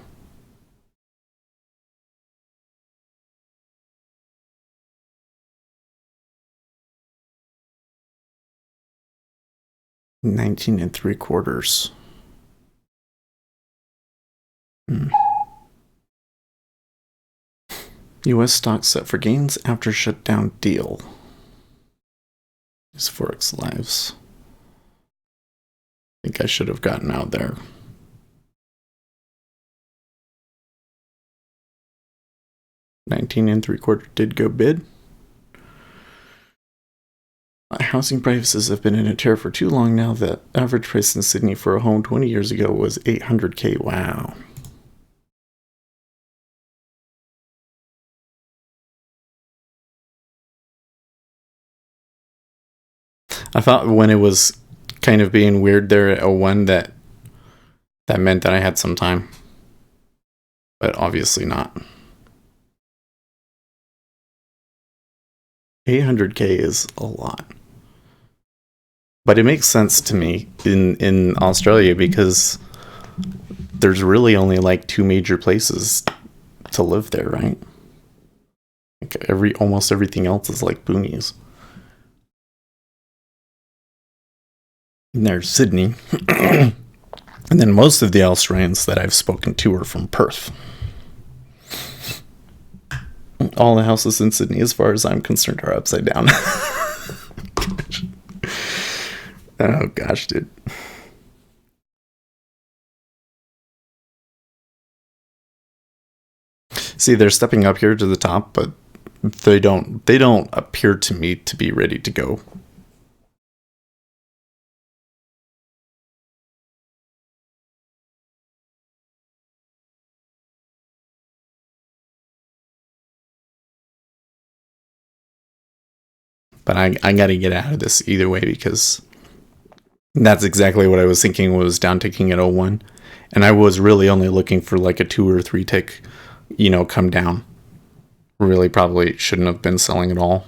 [SPEAKER 1] $19.75. U.S. stocks set for gains after shutdown deal. These Forex lives. I think I should have gotten out there. $19.75 did go bid. Housing prices have been in a tear for too long now. The average price in Sydney for a home 20 years ago was $800K. Wow. I thought when it was kind of being weird there at 01 that meant that I had some time. But obviously not. $800K is a lot. But it makes sense to me in Australia because there's really only like 2 major places to live there, right? Like almost everything else is like boonies. And there's Sydney. And then most of the Australians that I've spoken to are from Perth. All the houses in Sydney, as far as I'm concerned, are upside down. Oh gosh, dude. See, they're stepping up here to the top, but they don't appear to me to be ready to go. But I got to get out of this either way because that's exactly what I was thinking was down ticking at 01. And I was really only looking for like a 2 or 3 tick, come down. really probably shouldn't have been selling at all.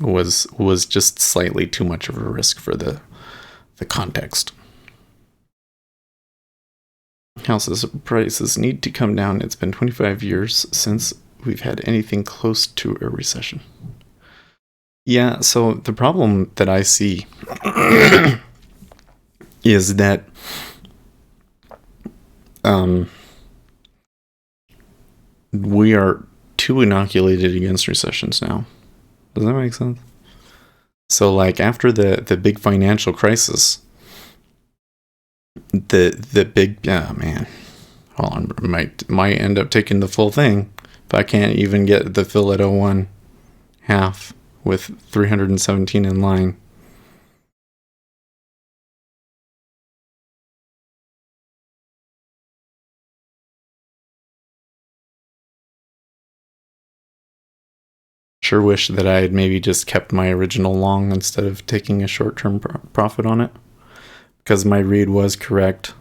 [SPEAKER 1] Was just slightly too much of a risk for the context. Houses prices need to come down. It's been 25 years since we've had anything close to a recession. Yeah, so the problem that I see is that we are too inoculated against recessions now. Does that make sense? So, like, after the big financial crisis, the big, man, hold on, might end up taking the full thing if I can't even get the fill at 01 half with 317 in line. Sure wish that I had maybe just kept my original long instead of taking a short-term profit on it, because my read was correct.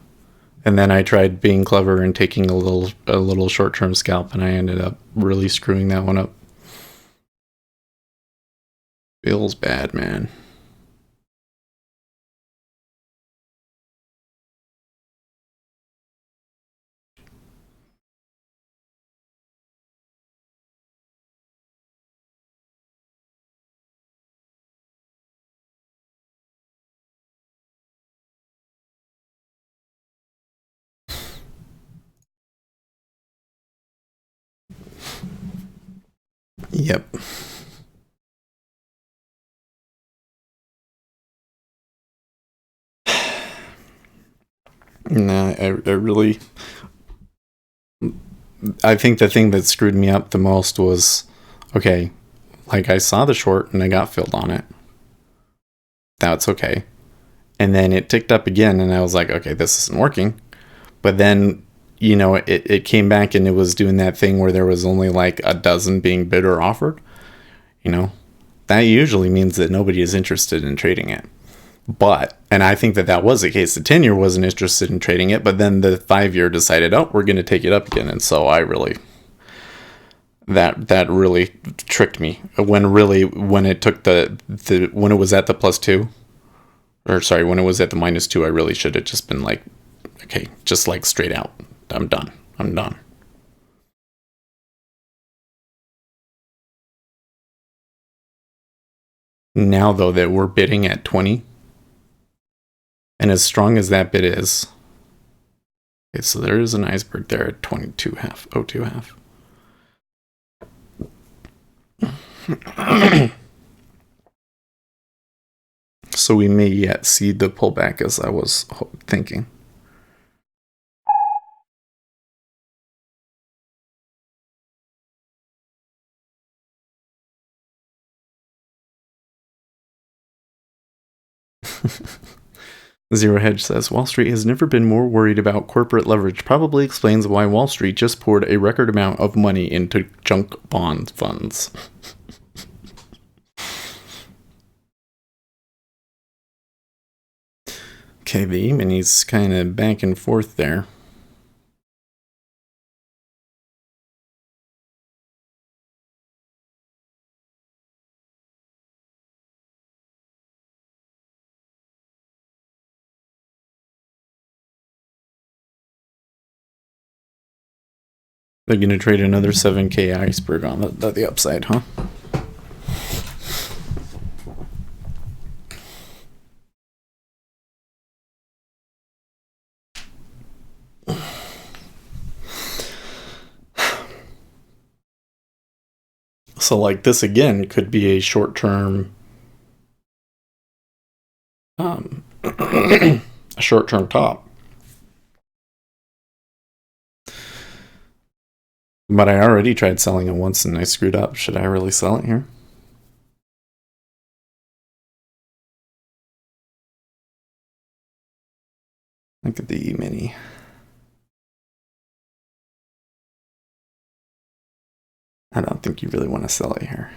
[SPEAKER 1] And then I tried being clever and taking a little short-term scalp, and I ended up really screwing that one up. Feels bad, man. Yep. Nah, I really... I think the thing that screwed me up the most was, okay, like I saw the short and I got filled on it. That's okay. And then it ticked up again and I was like, okay, this isn't working. But then, it came back and it was doing that thing where there was only like a dozen being bid or offered. That usually means that nobody is interested in trading it. And I think that was the case. The 10-year wasn't interested in trading it, but then the 5-year decided, oh, we're going to take it up again. And so that really tricked me. When it took when it was at the +2, or sorry, when it was at the -2, I really should have just been like, okay, just like straight out. I'm done. Now, though, that we're bidding at 20, and as strong as that bid is, okay, so there is an iceberg there at 22 half, 02 half. So we may yet see the pullback as I was thinking. Zero Hedge says, Wall Street has never been more worried about corporate leverage. Probably explains why Wall Street just poured a record amount of money into junk bond funds. Okay, the E-minis kind of back and forth there. They're going to trade another 7K iceberg on the upside, huh? So, like, this again could be a short-term, a short-term top. But I already tried selling it once and I screwed up. Should I really sell it here? Look at the E-mini. I don't think you really want to sell it here.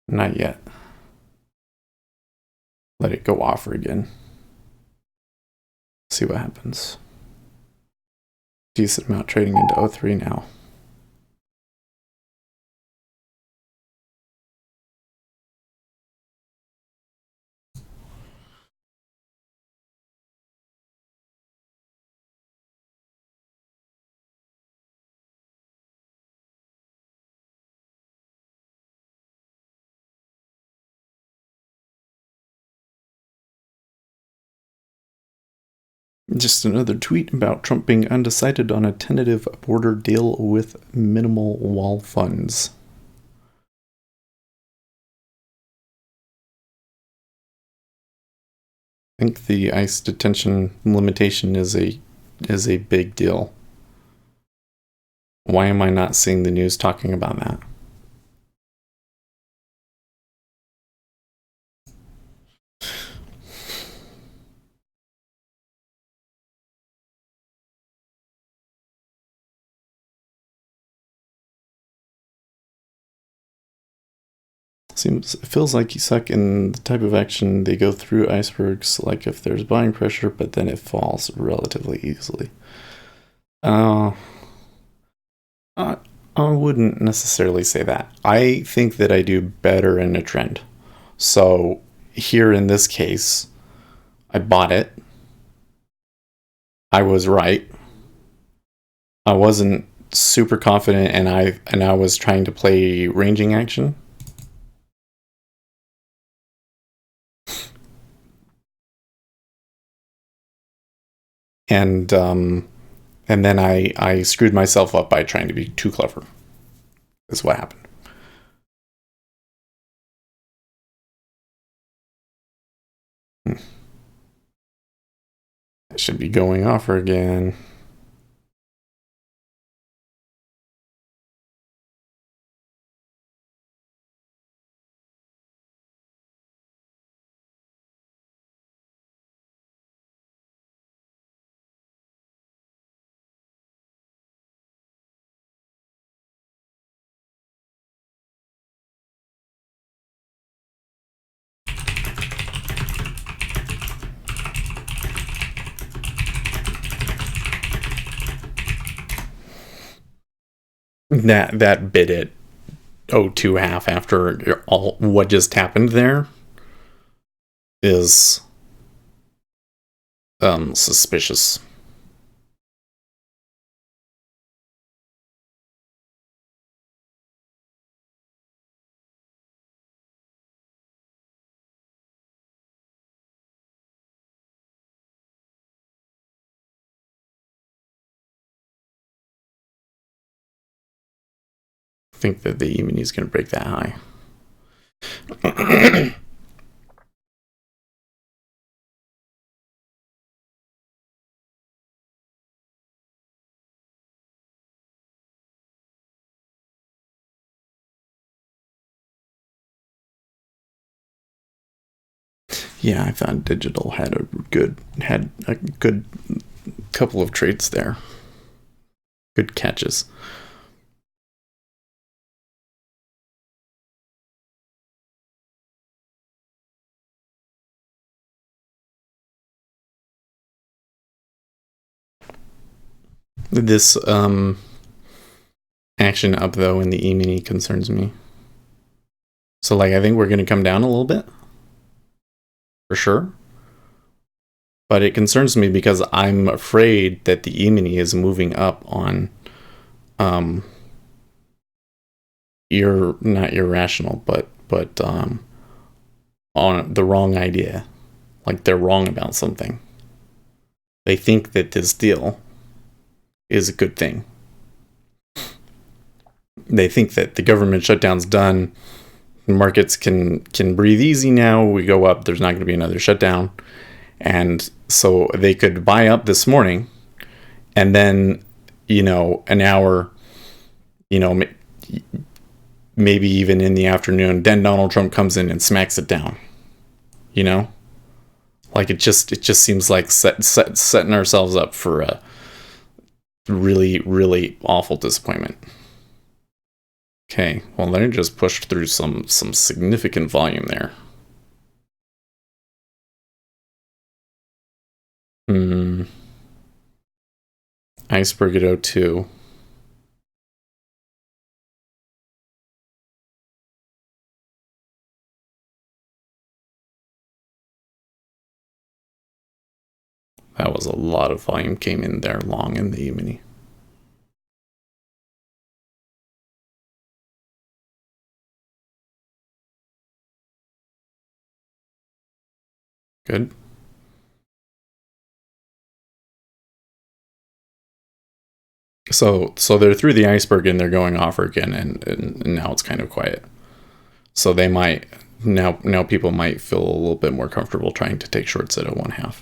[SPEAKER 1] Not yet. Let it go offer again. See what happens. Decent amount trading into O3 now. Just another tweet about Trump being undecided on a tentative border deal with minimal wall funds. I think the ICE detention limitation is a big deal. Why am I not seeing the news talking about that? It feels like you suck in the type of action they go through icebergs, like if there's buying pressure, but then it falls relatively easily. I wouldn't necessarily say that. I think that I do better in a trend. So here in this case, I bought it. I was right. I wasn't super confident, and I was trying to play ranging action. And then I screwed myself up by trying to be too clever. That's what happened. I should be going offer again. That bit at 0.2 half after all what just happened there is suspicious. I think that the E-mini is going to break that high. Yeah, I thought digital had a good couple of trades there. Good catches. This action up though in the E-mini concerns me. So like I think we're going to come down a little bit. For sure. But it concerns me because I'm afraid that the E-mini is moving up on not irrational, but on the wrong idea. Like they're wrong about something. They think that this deal is a good thing. They think that the government shutdown's done. Markets can breathe easy now. We go up. There's not going to be another shutdown. And so they could buy up this morning and then, an hour, maybe even in the afternoon, then Donald Trump comes in and smacks it down. Like it just seems like setting ourselves up for a really, really awful disappointment. Okay, well, they just pushed through some significant volume there. Hmm. Iceberg at 02. That was a lot of volume came in there long in the E-mini. Good. So they're through the iceberg and they're going off again, and now it's kind of quiet. So they might now people might feel a little bit more comfortable trying to take shorts at a 1/2.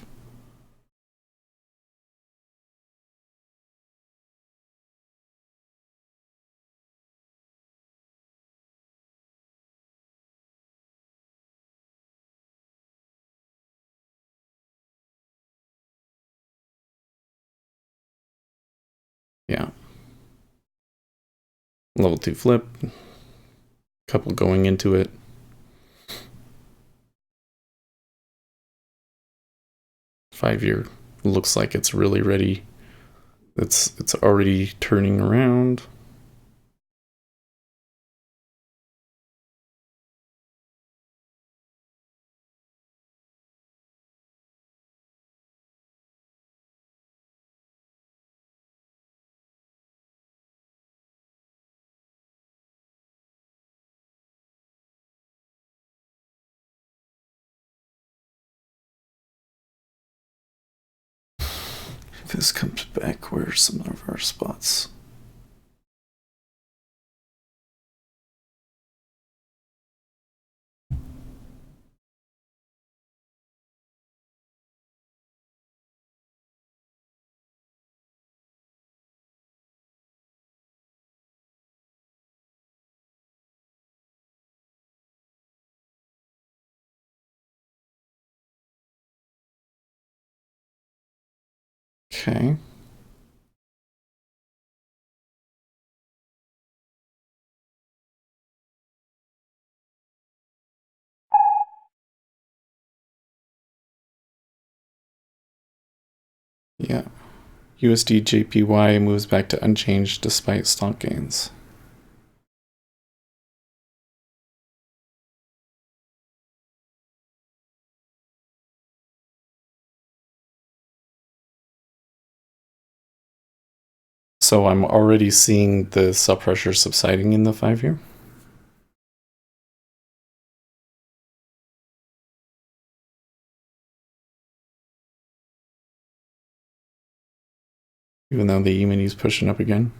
[SPEAKER 1] Yeah. Level 2 flip. Couple going into it. Five-year looks like it's really ready. It's already turning around. If this comes back, where's some of our spots? Okay. Yeah. USD JPY moves back to unchanged despite stock gains. So I'm already seeing the sell pressure subsiding in the 5-year. Even though the E-mini's pushing up again.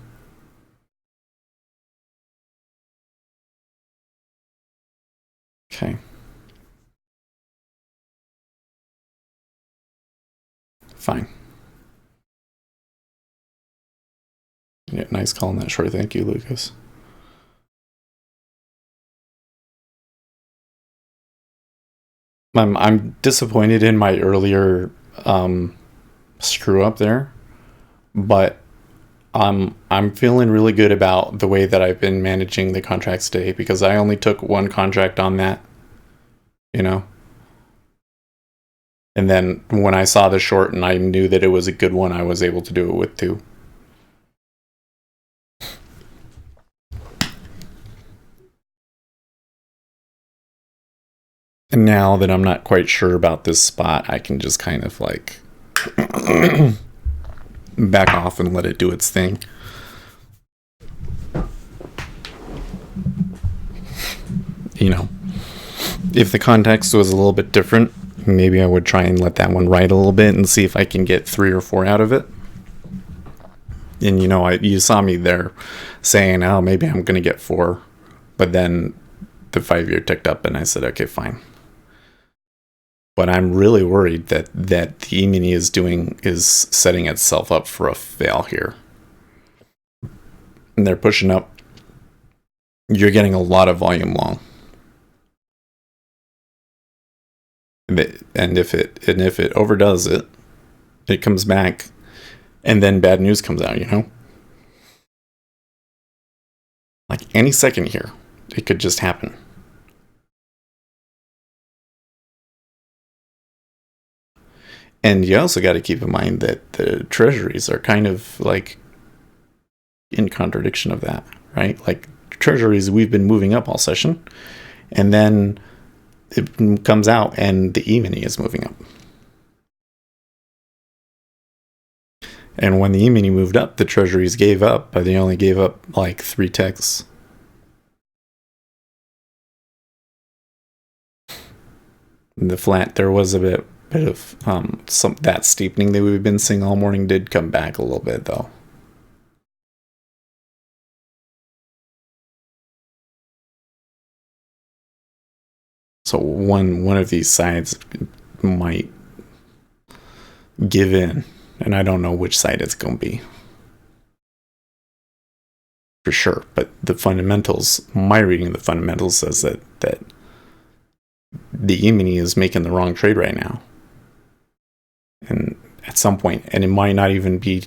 [SPEAKER 1] Okay. Fine. Yeah, nice call on that short. Thank you, Lucas. I'm disappointed in my earlier screw up there, but I'm feeling really good about the way that I've been managing the contracts today because I only took one contract on that, you know. And then when I saw the short and I knew that it was a good one, I was able to do it with two. And now that I'm not quite sure about this spot, I can just kind of like back off and let it do its thing. You know, if the context was a little bit different, maybe I would try and let that one ride a little bit and see if I can get 3 or 4 out of it. And you saw me there saying, oh, maybe I'm going to get 4. But then the 5-year ticked up and I said, okay, fine. But I'm really worried that the E-mini is setting itself up for a fail here. And they're pushing up. You're getting a lot of volume long. And if it overdoes it, it comes back, and then bad news comes out, Like any second here, it could just happen. And you also got to keep in mind that the treasuries are kind of like in contradiction of that, right? Like treasuries, we've been moving up all session, and then it comes out and the E-mini is moving up. And when the E-mini moved up, the treasuries gave up, but they only gave up like 3 ticks. The flat, there was a bit of some that steepening that we've been seeing all morning did come back a little bit though. So one of these sides might give in, and I don't know which side it's going to be for sure. But the fundamentals, my reading of the fundamentals says that the E-mini is making the wrong trade right now, and at some point, and it might not even be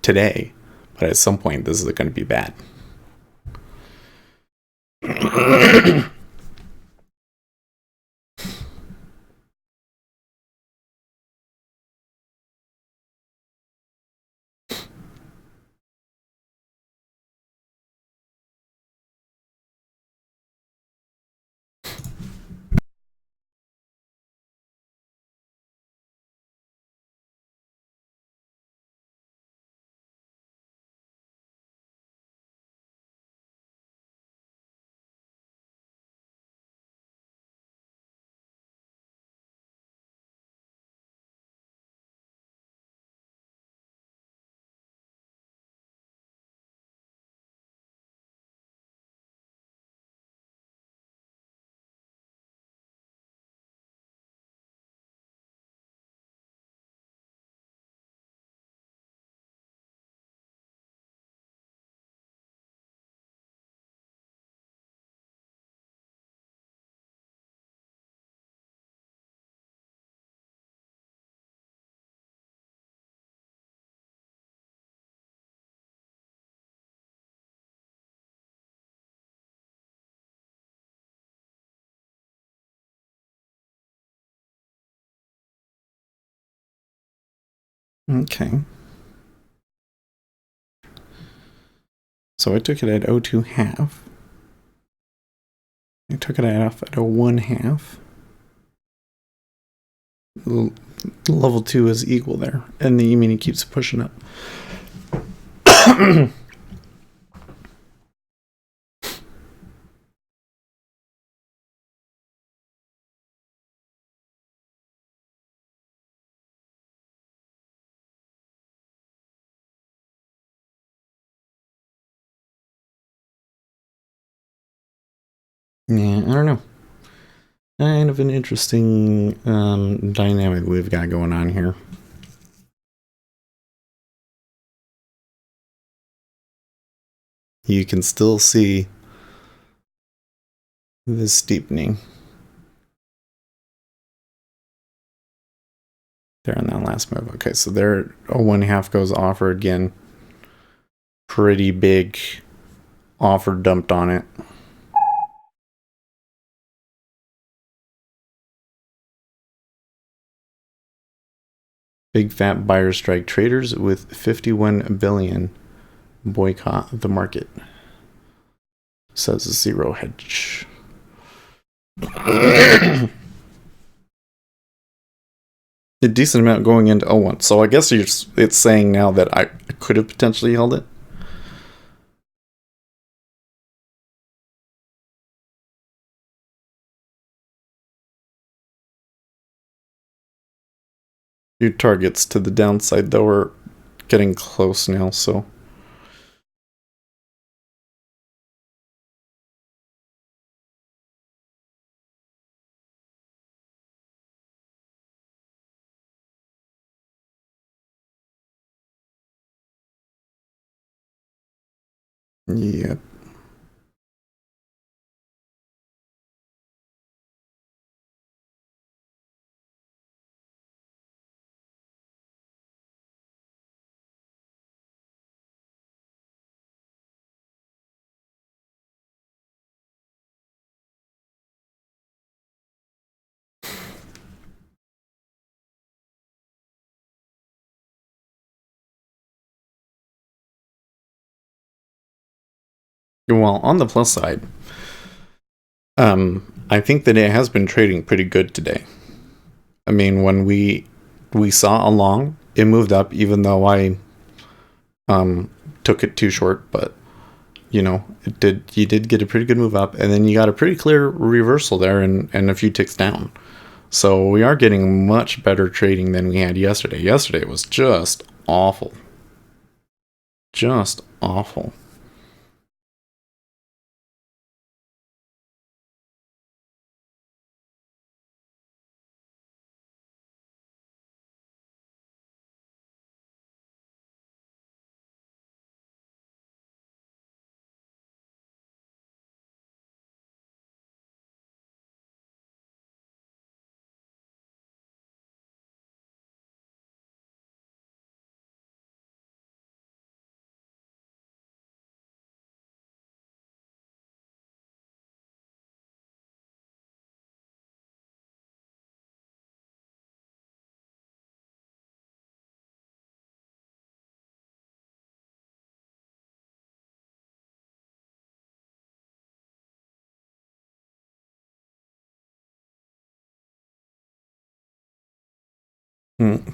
[SPEAKER 1] today, but at some point, this is going to be bad. Okay. So I took it at 0.2 half. I took it off at a 1 half. Level 2 is equal there, and the E-mini keeps pushing up. Yeah, I don't know. Kind of an interesting dynamic we've got going on here. You can still see the steepening there on that last move. Okay, so there a 1 half goes offer again. Pretty big offer dumped on it. Big fat buyer strike traders with 51 billion boycott the market. Says Zero Hedge. A decent amount going into 01. So I guess it's saying now that I could have potentially held it. Your targets to the downside, though, are getting close now, so. Yep. Well, on the plus side, I think that it has been trading pretty good today. I mean, when we saw a long, it moved up, even though I took it too short. But it did. You did get a pretty good move up, and then you got a pretty clear reversal there, and a few ticks down. So we are getting much better trading than we had yesterday. Yesterday was just awful. Just awful.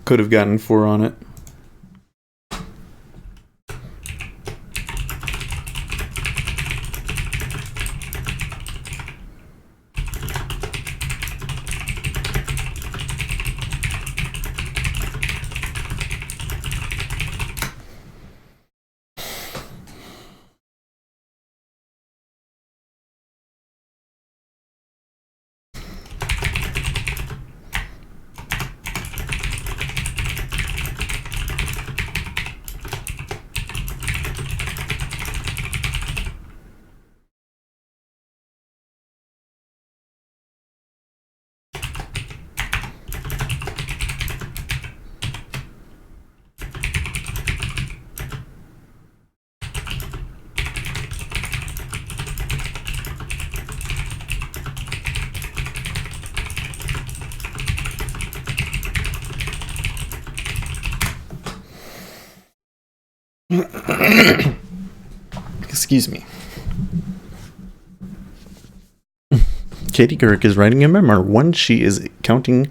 [SPEAKER 1] Could have gotten 4 on it. Excuse me. Katie Couric is writing a memoir, one she is counting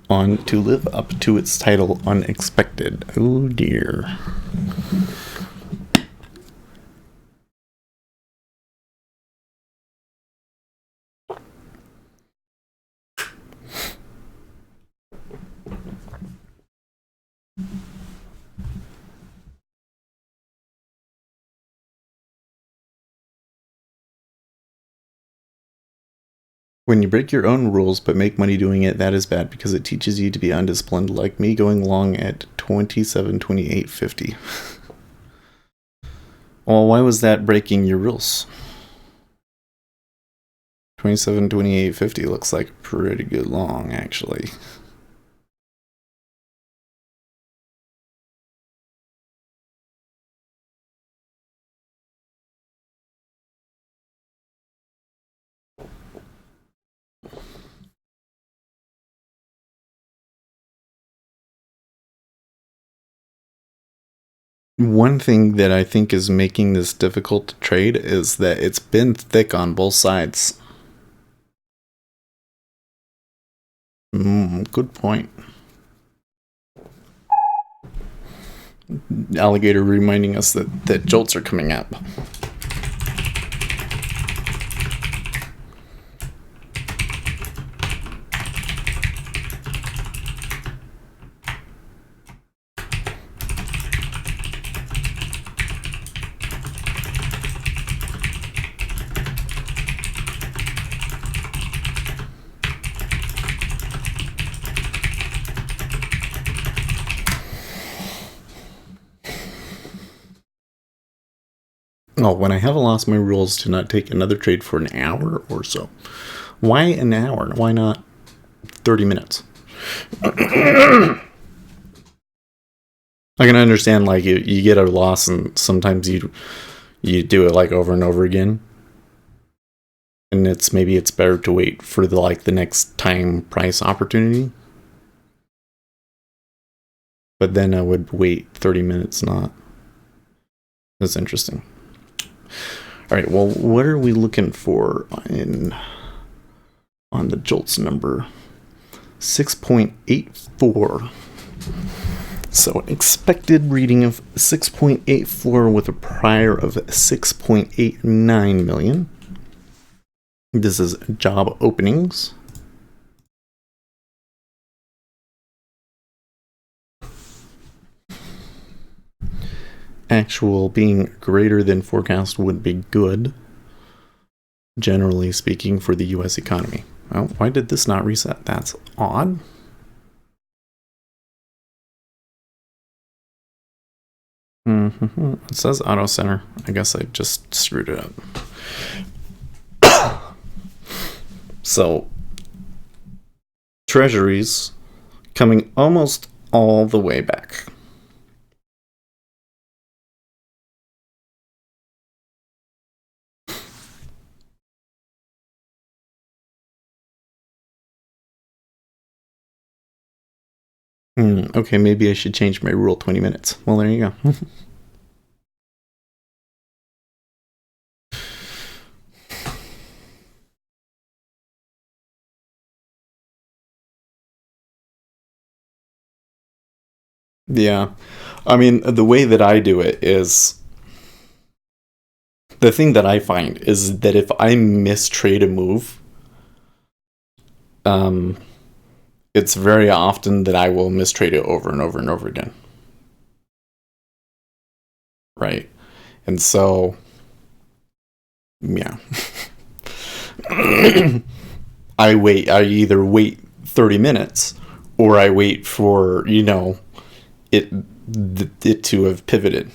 [SPEAKER 1] on to live up to its title, Unexpected. Oh dear. When you break your own rules but make money doing it, that is bad because it teaches you to be undisciplined, like me going long at 27.28.50. Well, why was that breaking your rules? 27.28.50 looks like a pretty good long, actually. One thing that I think is making this difficult to trade is that it's been thick on both sides. Good point. Alligator reminding us that jolts are coming up. Oh, when I haven't lost my rules to not take another trade for an hour or so. Why an hour? Why not 30 minutes? I can understand, like, you get a loss and sometimes you do it like over and over again. And maybe it's better to wait for the next time price opportunity. But then I would wait 30 minutes not. That's interesting. All right, well, what are we looking for on the JOLTS number? 6.84. So an expected reading of 6.84 with a prior of 6.89 million. This is job openings. Actual being greater than forecast would be good, generally speaking, for the US economy. Well, why did this not reset? That's odd. It says auto center. I guess I just screwed it up. So, Treasuries coming almost all the way back. Okay, maybe I should change my rule 20 minutes. Well, there you go. Yeah. I mean, the way that I do it is the thing that I find is that if I mistrade a move, it's very often that I will mistrade it over and over and over again. Right. And so, yeah. I either wait 30 minutes or I wait for, it to have pivoted.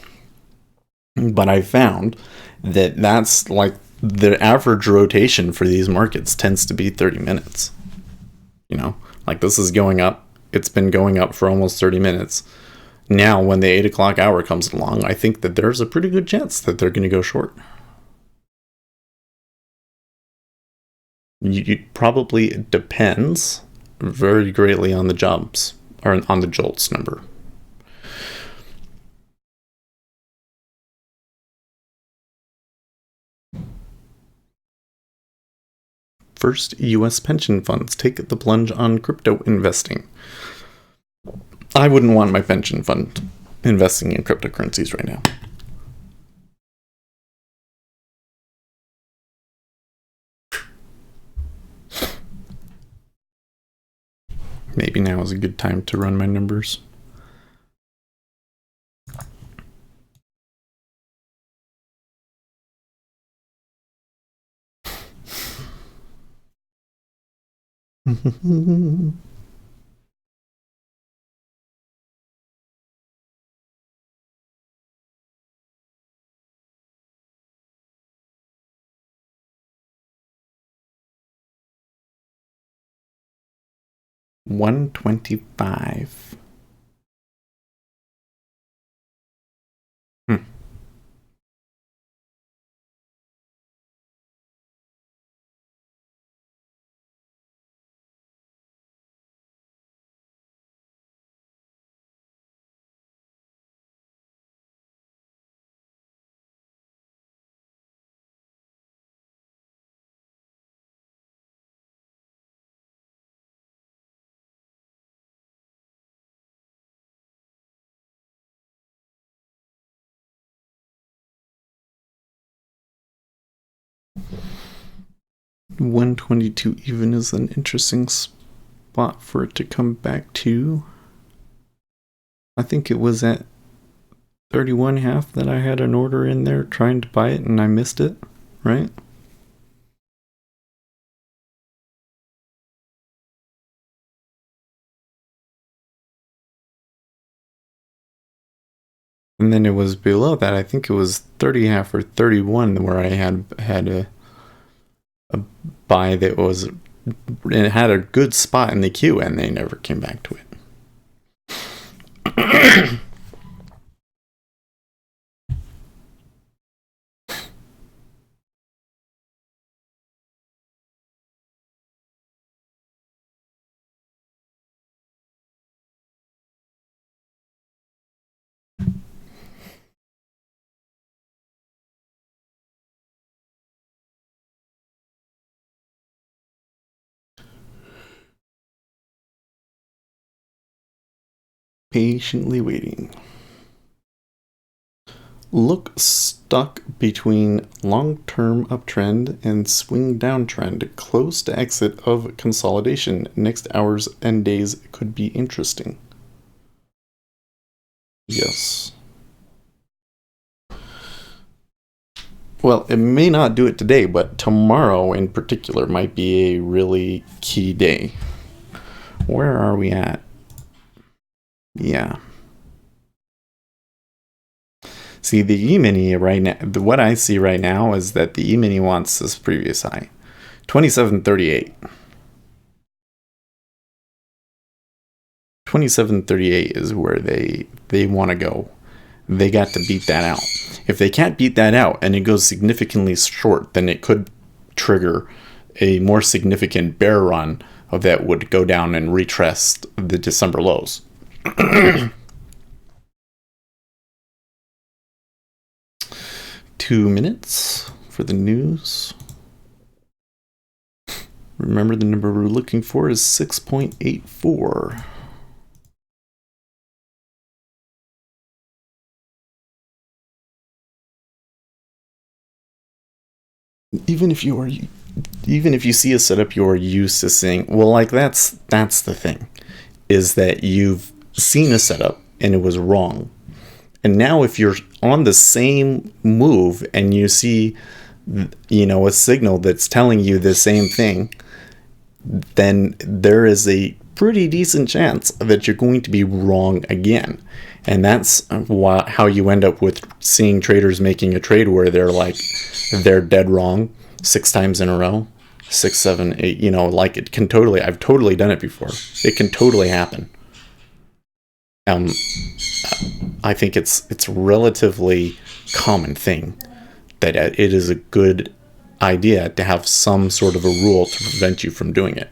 [SPEAKER 1] But I found that that's like the average rotation for these markets tends to be 30 minutes. Like this is going up. It's been going up for almost 30 minutes. Now, when the 8 o'clock hour comes along, I think that there's a pretty good chance that they're going to go short. It probably depends very greatly on the jumps or on the JOLTS number. First, U.S. pension funds take the plunge on crypto investing. I wouldn't want my pension fund investing in cryptocurrencies right now. Maybe now is a good time to run my numbers. $125. Hmm. $122 even is an interesting spot for it to come back to. I think it was at 31.5 that I had an order in there trying to buy it and I missed it, right? And then it was below that. I think it was 30.5 or 31 where I had a buy that was, it had a good spot in the queue and they never came back to it. Patiently waiting. Look stuck between long-term uptrend and swing downtrend. Close to exit of consolidation. Next hours and days could be interesting. Yes. Well, it may not do it today, but tomorrow in particular might be a really key day. Where are we at? Yeah. See, the E-mini right now, what I see right now is that the E-mini wants this previous high. 2738. 2738 is where they want to go. They got to beat that out. If they can't beat that out and it goes significantly short, then it could trigger a more significant bear run that would go down and retrace the December lows. 2 minutes for the news. Remember, the number we're looking for is 6.84. Even if you see a setup you're used to seeing, well, like that's the thing, is that you've seen a setup and it was wrong. And now if you're on the same move and you see, a signal that's telling you the same thing, then there is a pretty decent chance that you're going to be wrong again. And that's how you end up with seeing traders making a trade where they're dead wrong 6 times in a row, 6, 7, 8, like it can totally, I've totally done it before. It can totally happen. I think it's a relatively common thing that it is a good idea to have some sort of a rule to prevent you from doing it.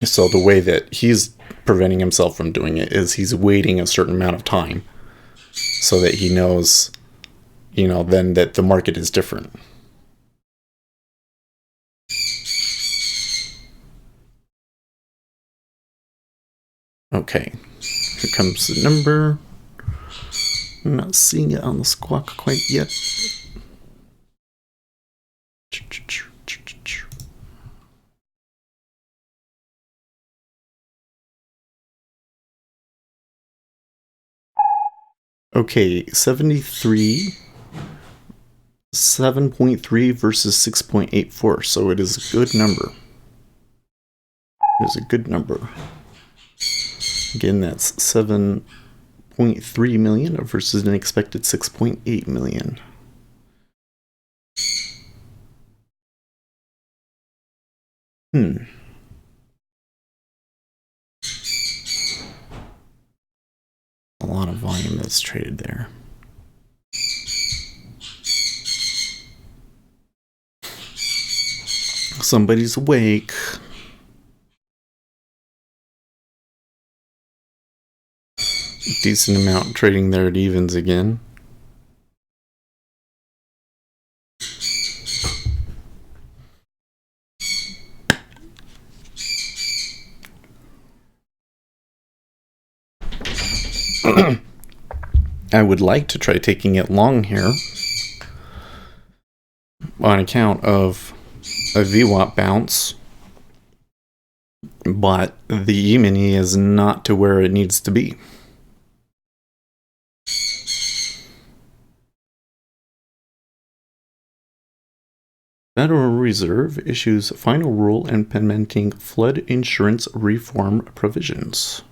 [SPEAKER 1] So the way that he's preventing himself from doing it is he's waiting a certain amount of time so that he knows, then that the market is different. Okay, here comes the number. I'm not seeing it on the squawk quite yet. Okay, 73, 7.3 versus 6.84, so it is a good number. It is a good number. Again, that's 7.3 million versus an expected 6.8 million. A lot of volume that's traded there. Somebody's awake. Decent amount trading there at evens again. I would like to try taking it long here on account of a VWAP bounce, but the E-mini is not to where it needs to be. Federal Reserve issues final rule implementing flood insurance reform provisions.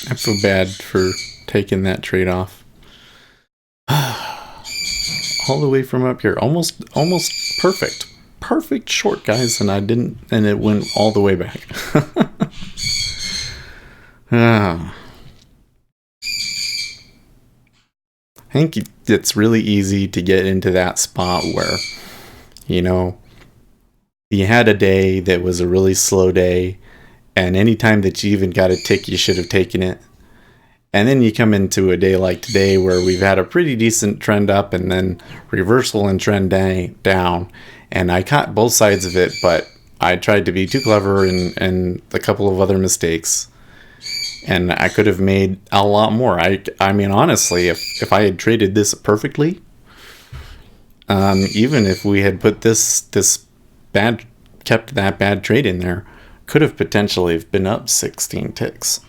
[SPEAKER 1] I feel bad for taking that trade off. All the way from up here. Almost perfect. Perfect short, guys, and it went all the way back. I think it's really easy to get into that spot where, you had a day that was a really slow day, and anytime that you even got a tick, you should have taken it. And then you come into a day like today where we've had a pretty decent trend up and then reversal and trend down. And I caught both sides of it, but I tried to be too clever and a couple of other mistakes. And I could have made a lot more. I mean, honestly, if I had traded this perfectly, even if we had put kept that bad trade in there, could have potentially been up 16 ticks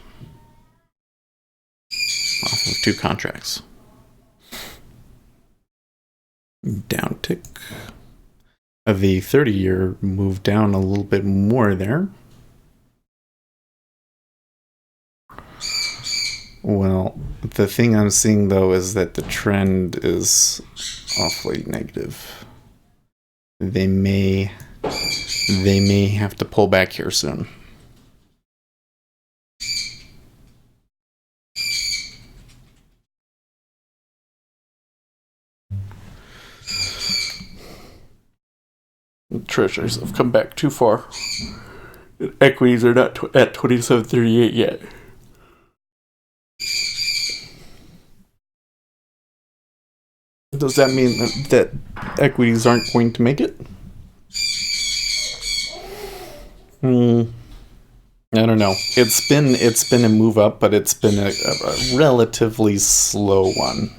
[SPEAKER 1] off of 2 contracts. Down tick. The 30-year moved down a little bit more there. Well, the thing I'm seeing though is that the trend is awfully negative. They may have to pull back here soon. Treasuries have come back too far. Equities are not at 27.38 yet. Does that mean that equities aren't going to make it? I don't know. It's been a move up, but it's been a relatively slow one.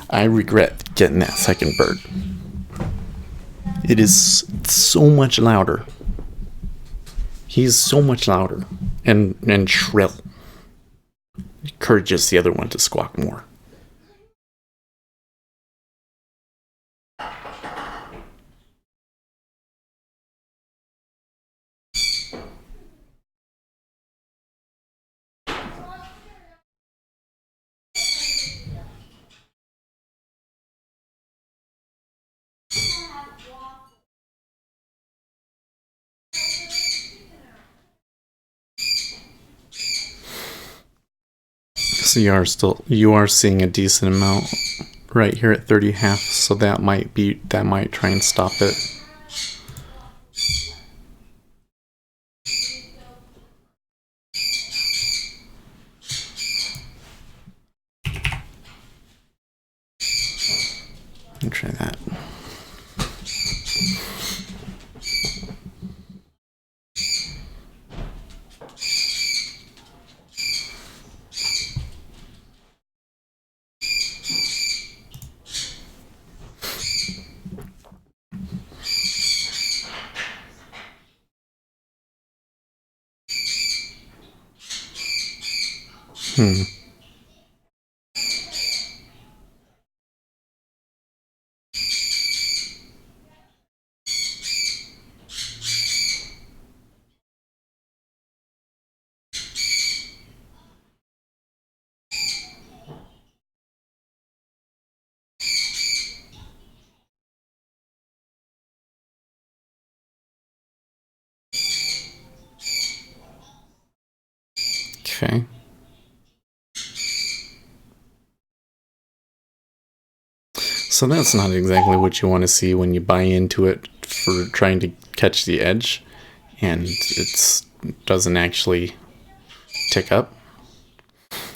[SPEAKER 1] I regret getting that second bird. It is so much louder. He's so much louder and shrill. Encourages the other one to squawk more. So you are seeing a decent amount right here at 30.5, so that might try and stop it. Let me try that. Okay. So that's not exactly what you want to see when you buy into it for trying to catch the edge, and it doesn't actually tick up.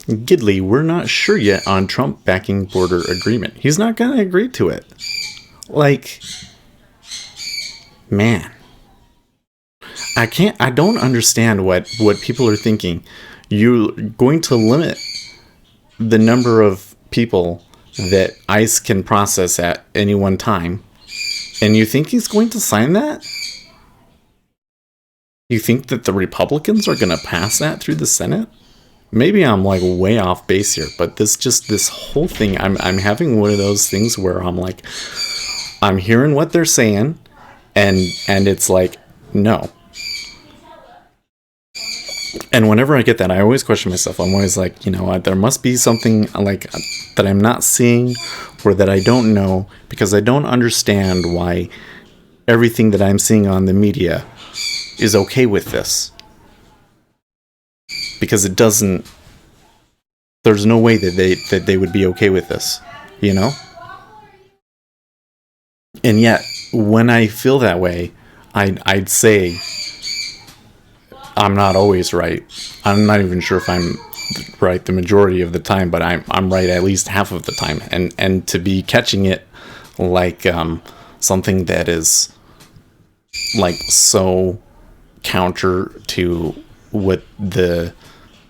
[SPEAKER 1] Gidley, we're not sure yet on Trump backing border agreement. He's not going to agree to it. Like, man. I don't understand what people are thinking. You're going to limit the number of people that ICE can process at any one time, and you think he's going to sign that? You think that the Republicans are going to pass that through the Senate? Maybe I'm like way off base here, but this whole thing, I'm having one of those things where I'm like, I'm hearing what they're saying, and it's like, no. And whenever I get that, I always question myself. I'm always like, you know what, there must be something like that I'm not seeing or that I don't know, because I don't understand why everything that I'm seeing on the media is okay with this. Because it doesn't, there's no way that they would be okay with this, you know? And yet, when I feel that way, I'd say I'm not always right. I'm not even sure if I'm right the majority of the time, but I'm right at least half of the time. And to be catching it like something that is like so counter to what the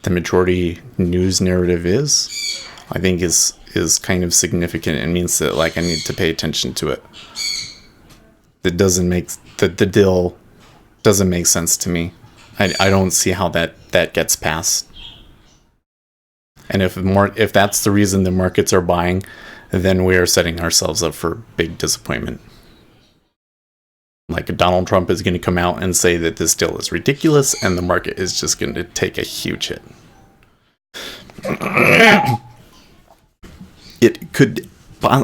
[SPEAKER 1] majority news narrative is, I think is kind of significant. It means that like I need to pay attention to it. That doesn't make the deal doesn't make sense to me. I don't see how that gets passed. And if that's the reason the markets are buying, then we are setting ourselves up for big disappointment. Like Donald Trump is going to come out and say that this deal is ridiculous, and the market is just going to take a huge hit. It could,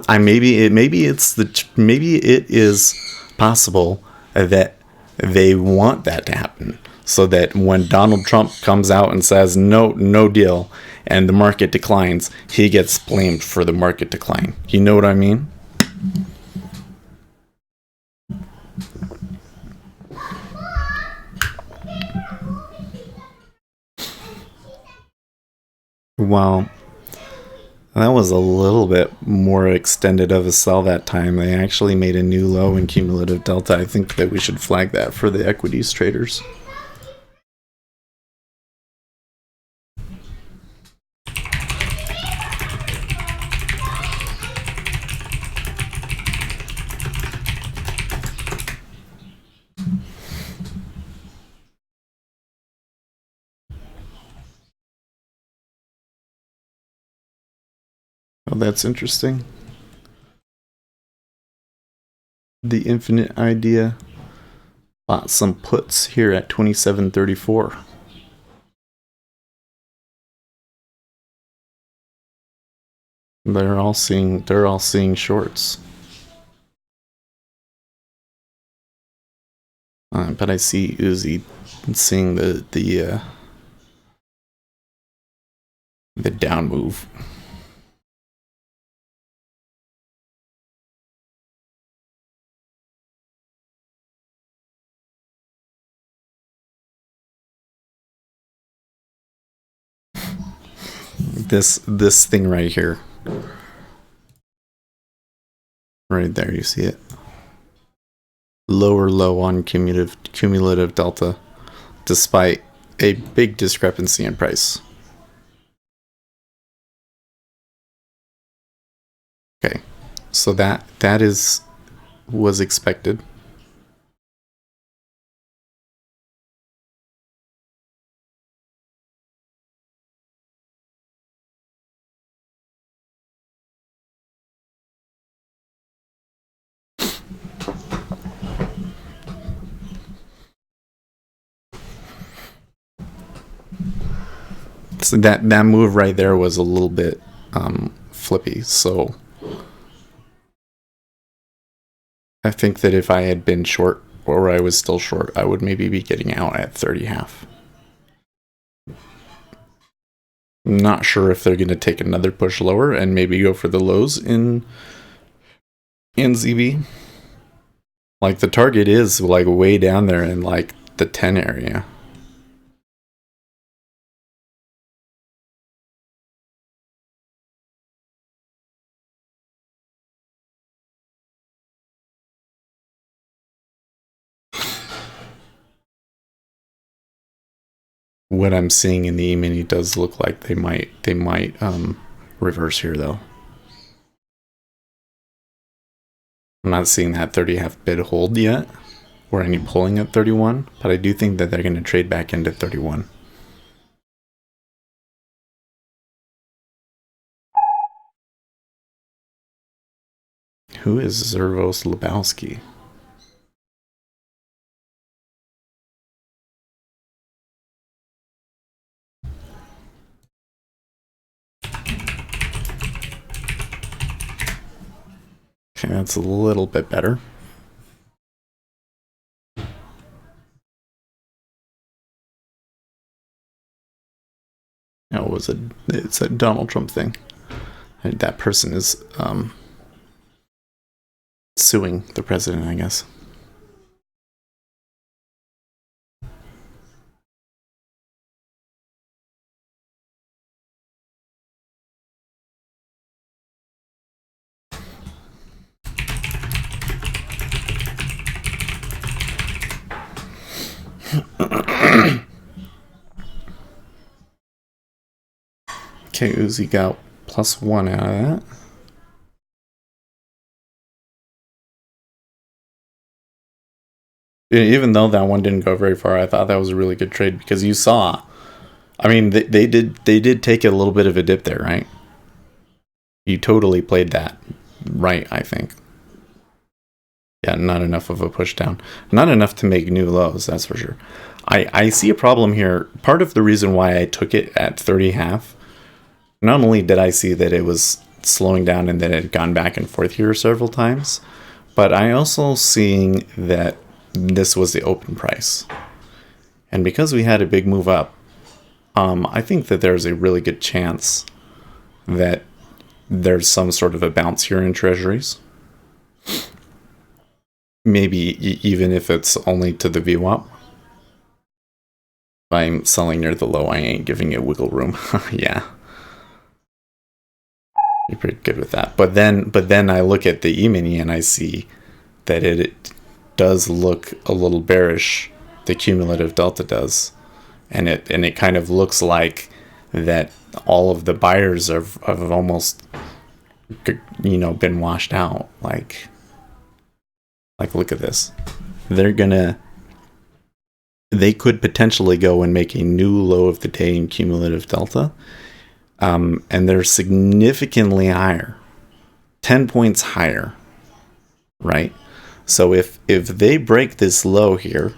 [SPEAKER 1] maybe it is possible that they want that to happen, so that when Donald Trump comes out and says no deal, and the market declines, he gets blamed for the market decline. You know what I mean? Well, that was a little bit more extended of a sell that time. They actually made a new low in cumulative delta. I think that we should flag that for the equities traders. Oh, that's interesting. The Infinite Idea bought some puts here at 27.34. They're all seeing shorts. But I see Uzi seeing the down move. This thing right here. Right there, you see it. Lower low on cumulative delta, despite a big discrepancy in price. Okay, so that was expected. So that move right there was a little bit flippy. So I think that if I had been short, or I was still short, I would maybe be getting out at 30.5. I'm not sure if they're going to take another push lower and maybe go for the lows in ZB. Like the target is like way down there in like the 10 area. What I'm seeing in the E-mini does look like they might reverse here though. I'm not seeing that 30.5 bid hold yet, or any pulling at 31, but I do think that they're going to trade back into 31. Who is Zervos Lebowski? Okay, that's a little bit better. No, it's a Donald Trump thing. And that person is suing the president, I guess. Okay, Uzi got +1 out of that. Even though that one didn't go very far, I thought that was a really good trade because you saw. I mean, they did take a little bit of a dip there, right? You totally played that right, I think. Yeah, not enough of a push down. Not enough to make new lows, that's for sure. I see a problem here. Part of the reason why I took it at 30.5, not only did I see that it was slowing down and that it had gone back and forth here several times, but I also seeing that this was the open price. And because we had a big move up, I think that there's a really good chance that there's some sort of a bounce here in Treasuries. Maybe even if it's only to the VWAP. If I'm selling near the low, I ain't giving it wiggle room. Yeah. You're pretty good with that. But then I look at the E-mini and I see that it does look a little bearish, the cumulative delta does. And it kind of looks like that all of the buyers have almost, been washed out. Like look at this. They could potentially go and make a new low of the day in cumulative delta. And they're significantly higher, 10 points higher, right? So if they break this low here,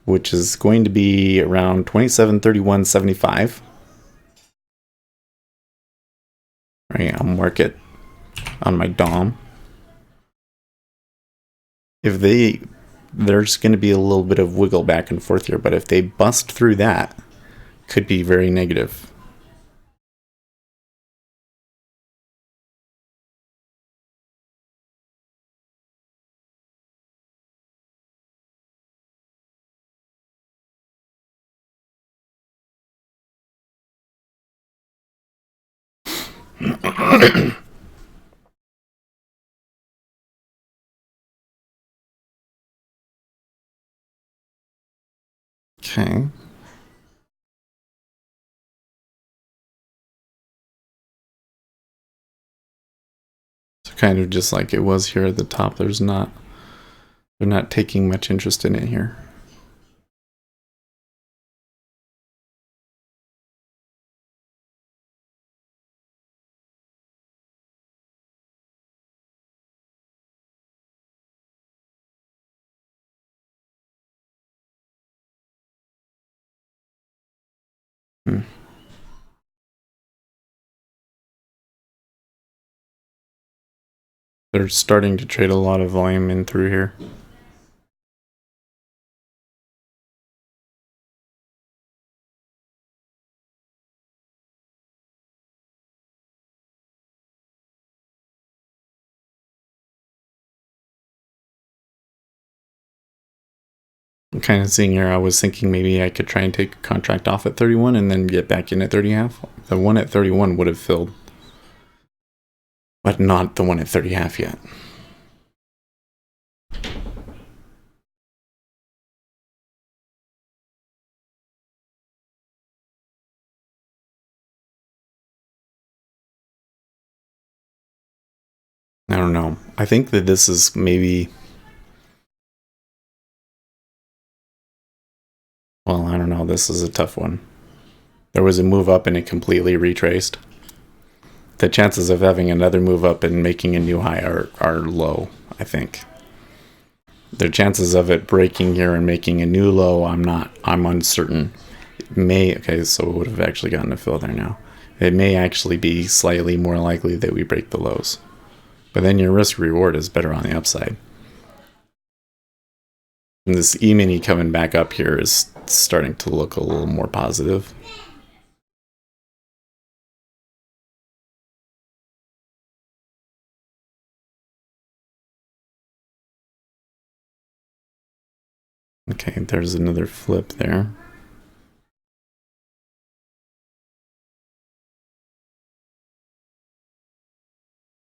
[SPEAKER 1] which is going to be around 27.31.75, right? I'll mark it on my DOM. If there's going to be a little bit of wiggle back and forth here, but if they bust through that, could be very negative. Okay. So kind of just like it was here at the top, they're not taking much interest in it here. They're starting to trade a lot of volume in through here. I'm kind of seeing here, I was thinking maybe I could try and take a contract off at 31 and then get back in at 30.5. The one at 31 would have filled, but not the one at 30.5 yet. I don't know. I think that this is maybe... Well, I don't know. This is a tough one. There was a move up and it completely retraced. the chances of having another move up and making a new high are low, I think. The chances of it breaking here and making a new low, I'm uncertain. It may, okay, so it would have actually gotten a fill there now. It may actually be slightly more likely that we break the lows. But then your risk reward is better on the upside. And this E-mini coming back up here is starting to look a little more positive. Okay, there's another flip there.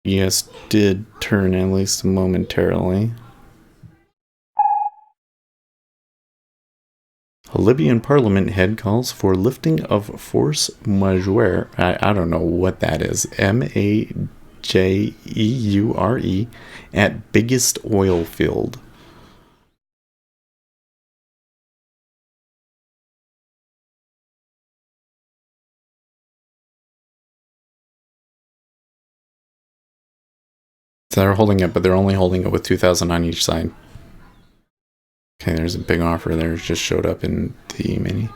[SPEAKER 1] Yes, did turn at least momentarily. A Libyan parliament head calls for lifting of force majeure. I don't know what that is. Majeure at biggest oil field. So they're holding it, but they're only holding it with 2,000 on each side. Okay, there's a big offer there. It just showed up in the mini.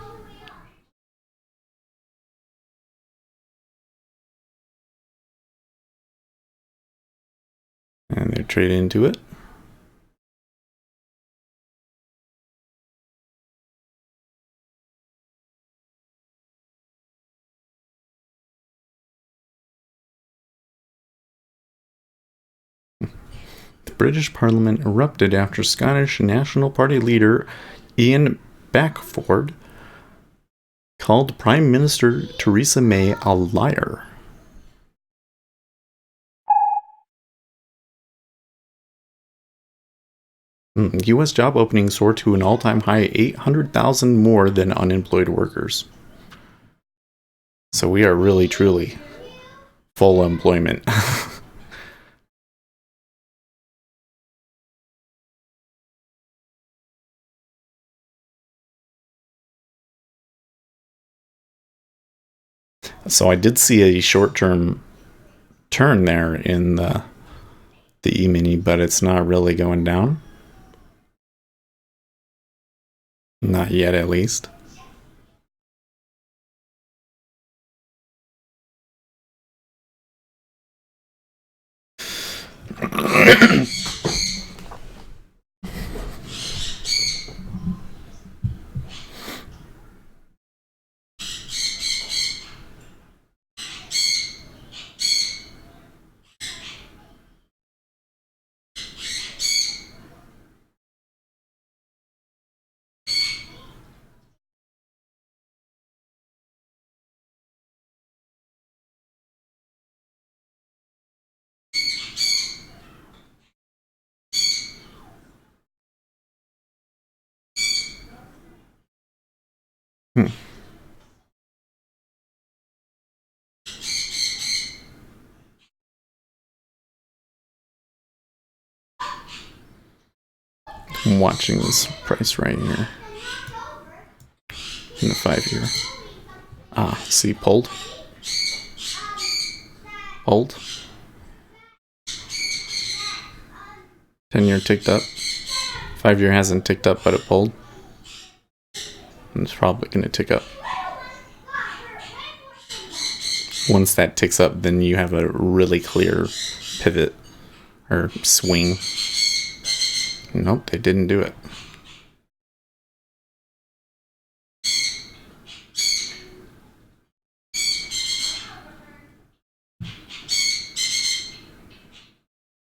[SPEAKER 1] And they're trading into it. The British Parliament erupted after Scottish National Party leader Ian Beckford called Prime Minister Theresa May a liar. U.S. job openings soared to an all-time high, 800,000 more than unemployed workers. So we are really, truly full employment. So I did see a short-term turn there in the E-mini, but it's not really going down. Not yet, at least. I'm watching this price right here. In the 5-year. See, pulled. Pulled. 10-year ticked up. 5-year hasn't ticked up, but it pulled. And it's probably going to tick up. Once that ticks up, then you have a really clear pivot or swing. Nope, they didn't do it.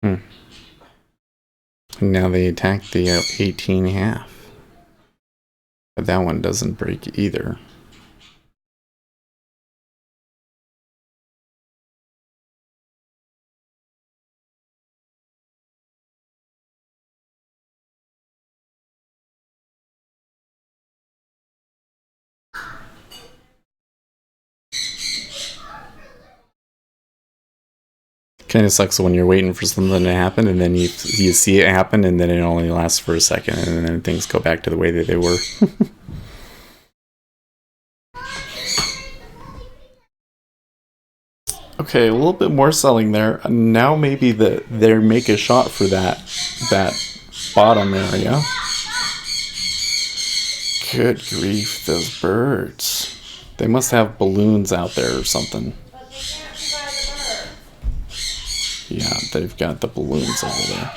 [SPEAKER 1] And now they attack the 18.5. But that one doesn't break either. Kind of sucks when you're waiting for something to happen and then you see it happen and then it only lasts for a second and then things go back to the way that they were. Okay, a little bit more selling there. Now maybe they make a shot for that bottom area. Good grief, those birds. They must have balloons out there or something. Yeah, they've got the balloons over there.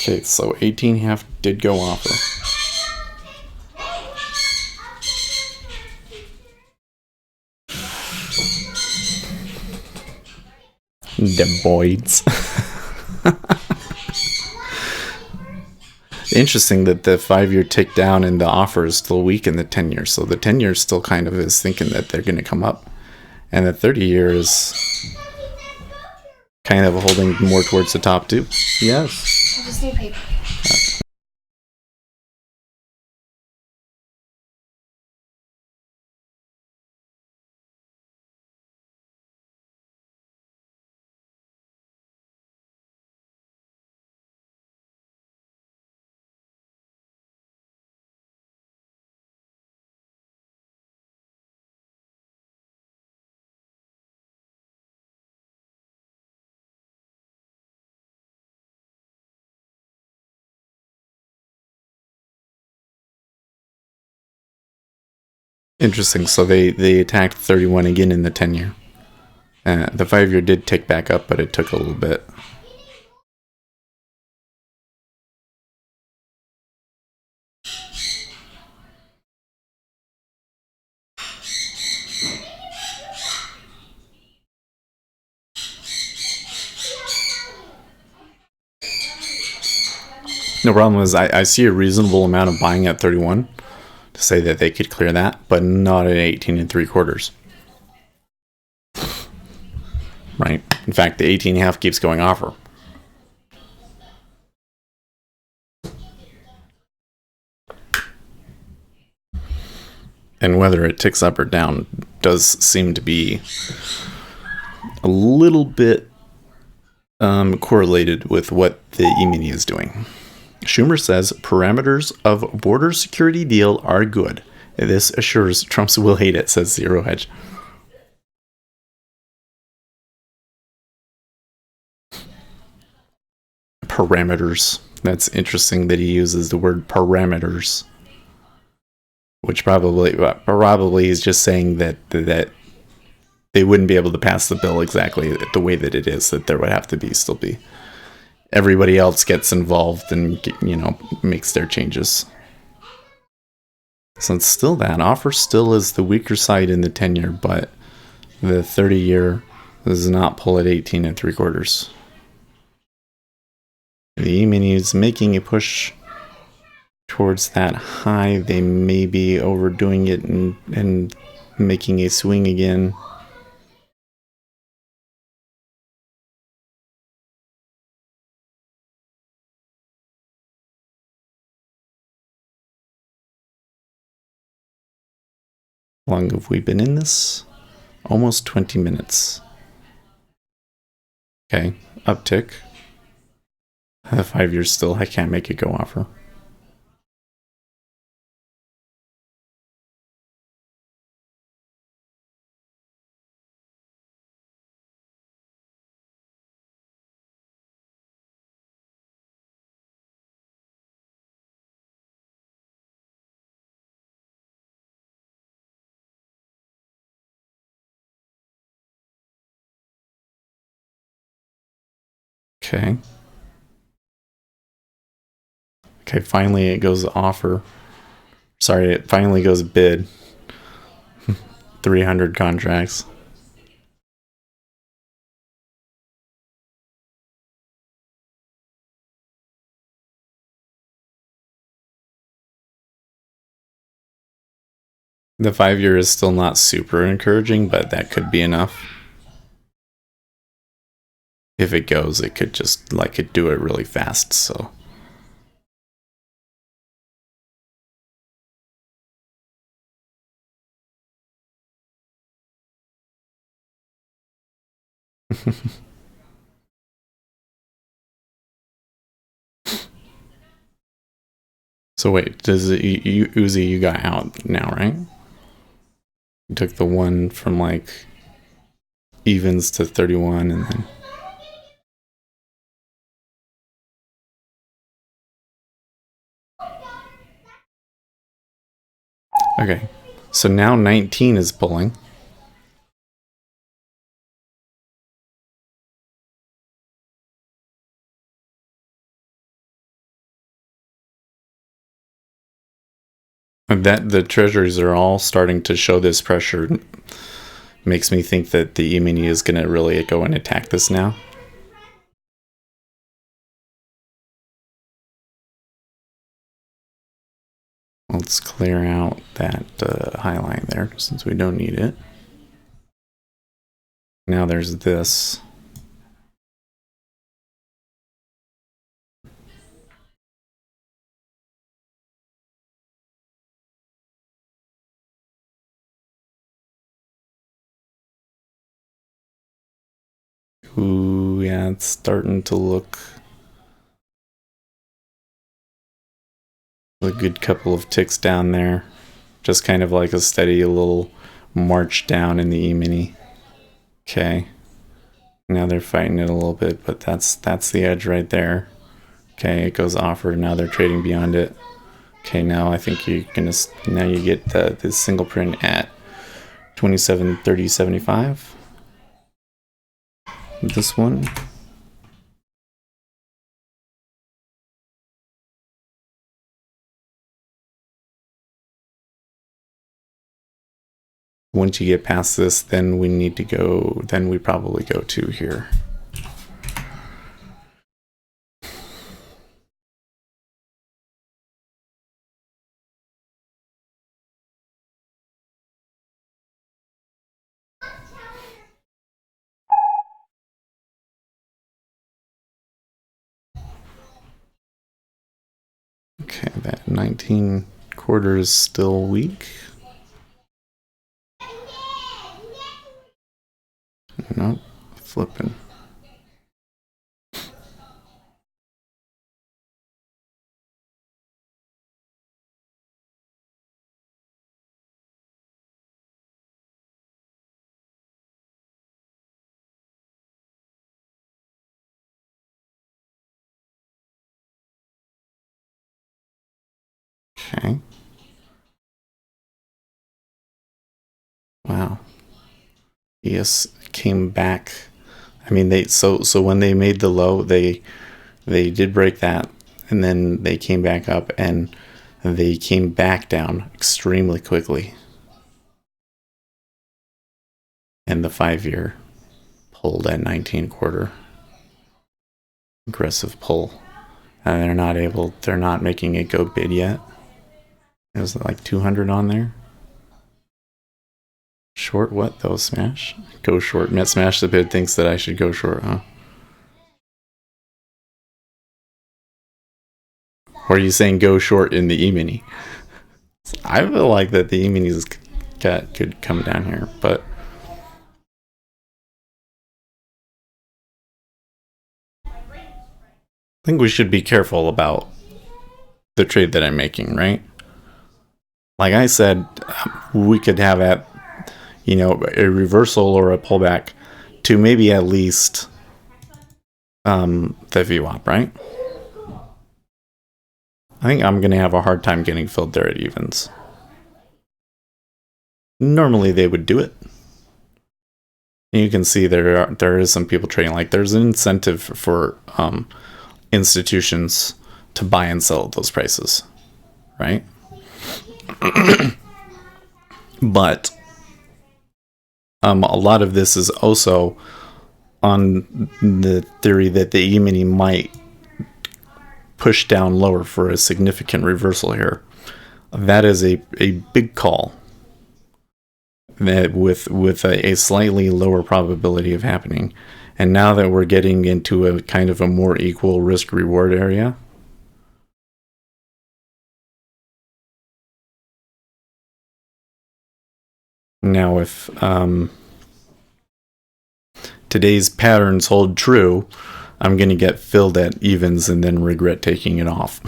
[SPEAKER 1] Okay, so 18.5 did go offer. The boys. Interesting that the 5-year tick down and the offer is still weak in the 10-year. So the 10-year still kind of is thinking that they're going to come up. And the 30-year is kind of holding more towards the top too. Yes.
[SPEAKER 2] I just need paper.
[SPEAKER 1] Interesting. So they attacked 31 again in the 10-year. The 5-year did tick back up, but it took a little bit. No problem is I see a reasonable amount of buying at 31 to say that they could clear that, but not at 18.75. Right. In fact, the 18.5 keeps going offer. And whether it ticks up or down does seem to be a little bit correlated with what the E-mini is doing. Schumer says parameters of border security deal are good. This assures Trump's will hate it, says Zero Hedge. Parameters. That's interesting that he uses the word parameters. Which probably is just saying that they wouldn't be able to pass the bill exactly the way that it is, that there would have to still be everybody else gets involved and makes their changes. So it's still that offer still is the weaker side in the 10-year, but the 30-year does not pull at 18.75. The E-mini is making a push towards that high. They may be overdoing it and making a swing again. How long have we been in this? Almost 20 minutes. Okay, uptick. The 5-year still, I can't make it go offer. Okay. Okay, finally it goes offer. Sorry, it finally goes bid. 300 contracts. The 5-year is still not super encouraging, but that could be enough. If it goes, it could just do it really fast, so. So wait, does it, Uzi, you got out now, right? We took the one from like evens to 31 and then okay, so now 19 is pulling. That the treasuries are all starting to show this pressure makes me think that the E-mini is going to really go and attack this now. Let's clear out that high line there since we don't need it. Now there's this. Ooh, yeah, it's starting to look a good couple of ticks down there. Just kind of like a steady little march down in the E-mini. Okay. Now they're fighting it a little bit, but that's the edge right there. Okay, it goes offer. Now they're trading beyond it. Okay, now I think you're gonna. Now you get the single print at 27.30.75. This one. Once you get past this, then we need to go. Then we probably go to here. Okay, that 19 quarter is still weak. Not flipping. Okay. Wow. Yes, came back. I mean, so when they made the low, they did break that, and then they came back up, and they came back down extremely quickly. And the 5-year pulled at 19 quarter. Aggressive pull. And they're not making it go bid yet. There's like 200 on there. Short what though? Smash? Go short. Met smash the bid thinks that I should go short, huh? Or are you saying go short in the E-mini? I feel like that the E-minis could come down here, but I think we should be careful about the trade that I'm making, right? Like I said, we could have a reversal or a pullback to maybe at least the VWAP, right? I think I'm going to have a hard time getting filled there at evens. Normally they would do it. You can see there is some people trading. Like there's an incentive for institutions to buy and sell at those prices, right? But a lot of this is also on the theory that the E-mini might push down lower for a significant reversal here. That is a big call that with a slightly lower probability of happening. And now that we're getting into a kind of a more equal risk reward area, now if today's patterns hold true, I'm going to get filled at evens and then regret taking it off.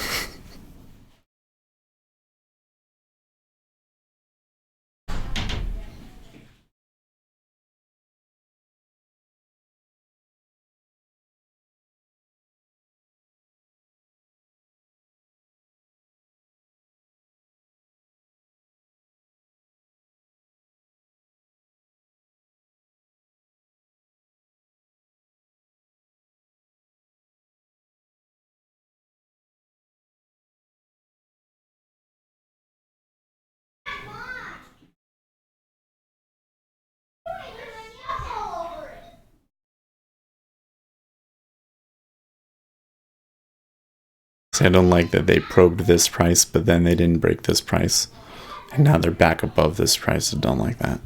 [SPEAKER 1] So I don't like that they probed this price, but then they didn't break this price. And now they're back above this price. I don't like that.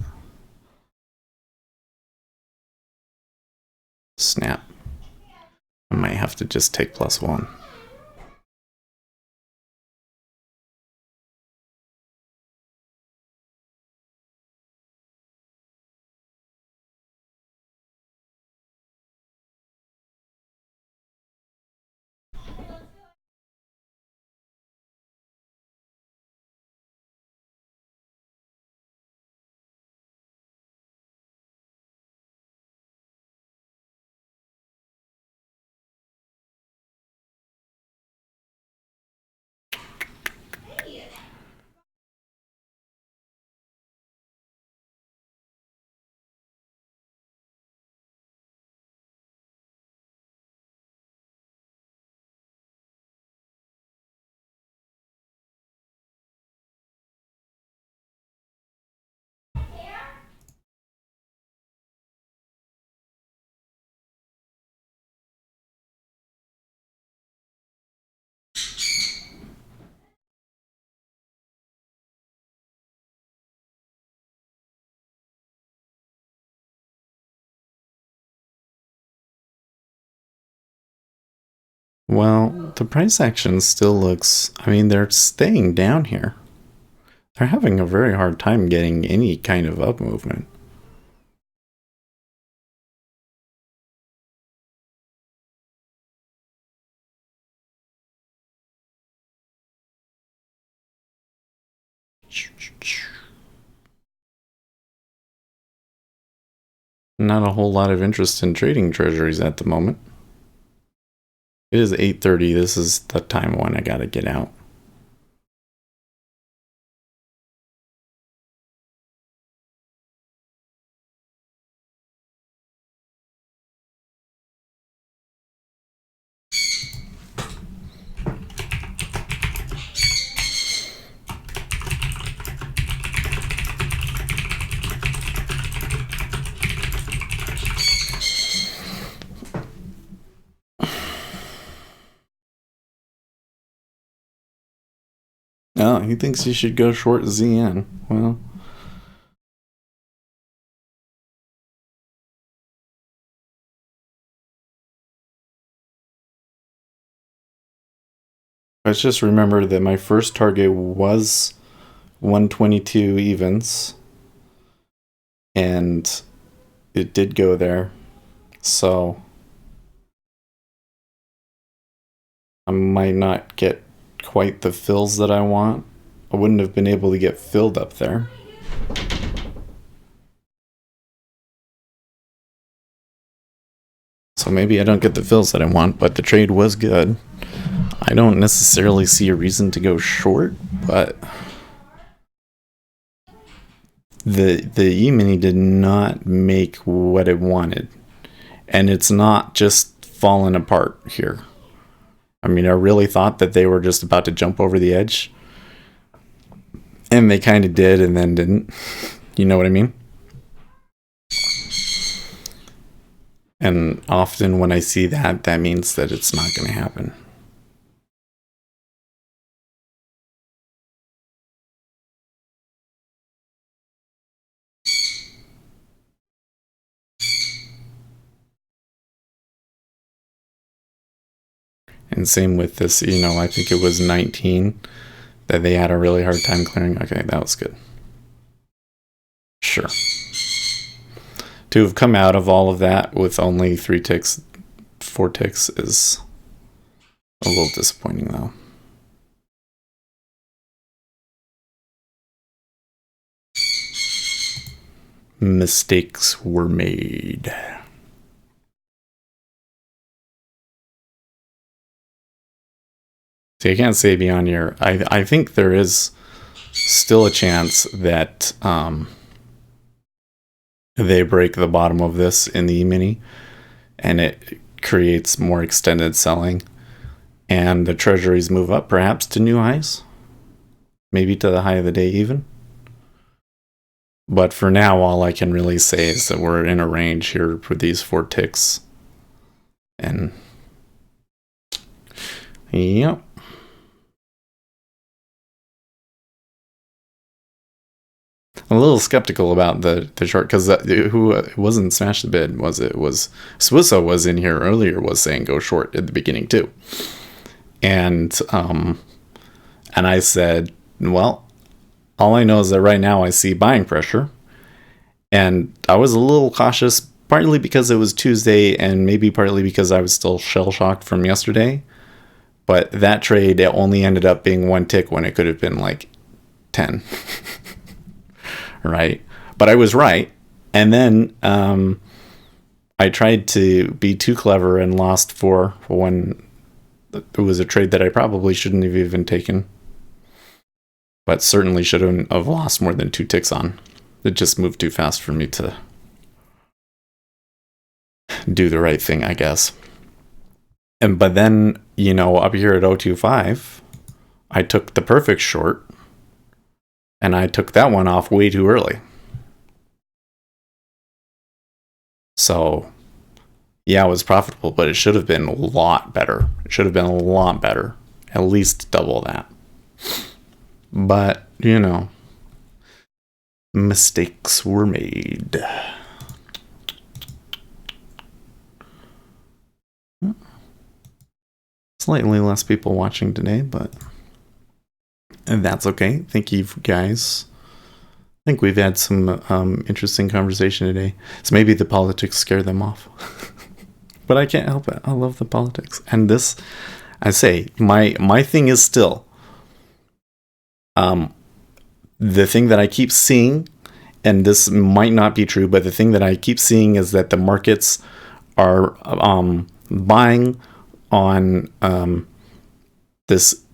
[SPEAKER 1] Snap. I might have to just take +1. Well, the price action still looks... I mean, they're staying down here. They're having a very hard time getting any kind of up movement. Not a whole lot of interest in trading treasuries at the moment. It is 8:30. This is the time when I gotta get out. Oh, he thinks you should go short ZN. Well, let's just remember that my first target was 122 evens, and it did go there, so I might not get quite the fills that I want. I wouldn't have been able to get filled up there. So maybe I don't get the fills that I want, but the trade was good. I don't necessarily see a reason to go short, but the E-mini did not make what it wanted. And it's not just falling apart here. I mean, I really thought that they were just about to jump over the edge. And they kind of did and then didn't. You know what I mean? And often when I see that, that means that it's not going to happen. And same with this, you know, I think it was 19 that they had a really hard time clearing. Okay, that was good. Sure. To have come out of all of that with only 3 ticks, 4 ticks is a little disappointing though. Mistakes were made. See, I can't say beyond here. I think there is still a chance that they break the bottom of this in the E-mini and it creates more extended selling and the treasuries move up perhaps to new highs, maybe to the high of the day even. But for now, all I can really say is that we're in a range here for these 4 ticks. And yep. skeptical about the short, because who it wasn't Smash the Bid, was it? Was Swisso was in here earlier, was saying go short at the beginning too. And I said, well, all I know is that right now I see buying pressure. And I was a little cautious, partly because it was Tuesday and maybe partly because I was still shell-shocked from yesterday. But that trade, it only ended up being one tick when it could have been like 10. Right? But I was right. And then I tried to be too clever and lost 4 when it was a trade that I probably shouldn't have even taken. But certainly shouldn't have lost more than 2 ticks on. It just moved too fast for me to do the right thing, I guess. But then, up here at 025, I took the perfect short, and I took that one off way too early. So, yeah, it was profitable, but it should have been a lot better. It should have been a lot better. At least double that. But, mistakes were made. Slightly less people watching today, but that's okay. Thank you guys. I think we've had some interesting conversation today. So maybe the politics scare them off. But I can't help it. I love the politics. And this, I say, my thing is still the thing that I keep seeing, and this might not be true, but the thing that I keep seeing is that the markets are buying on this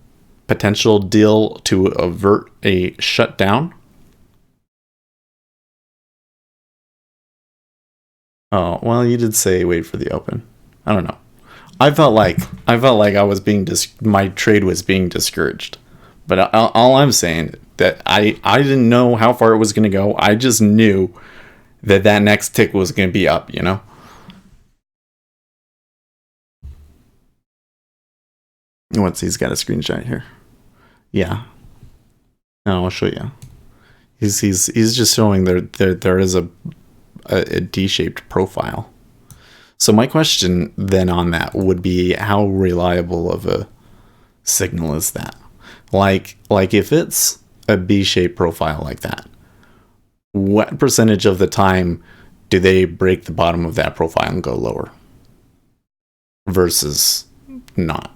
[SPEAKER 1] potential deal to avert a shutdown. Oh, well, you did say wait for the open. I don't know. I felt like I was being my trade was being discouraged. But all I'm saying that I didn't know how far it was going to go. I just knew that next tick was going to be up, What's he's got a screenshot here? Yeah. No, I'll show you. He's just showing there is a D-shaped profile. So my question then on that would be, how reliable of a signal is that? Like if it's a B-shaped profile like that, what percentage of the time do they break the bottom of that profile and go lower versus not?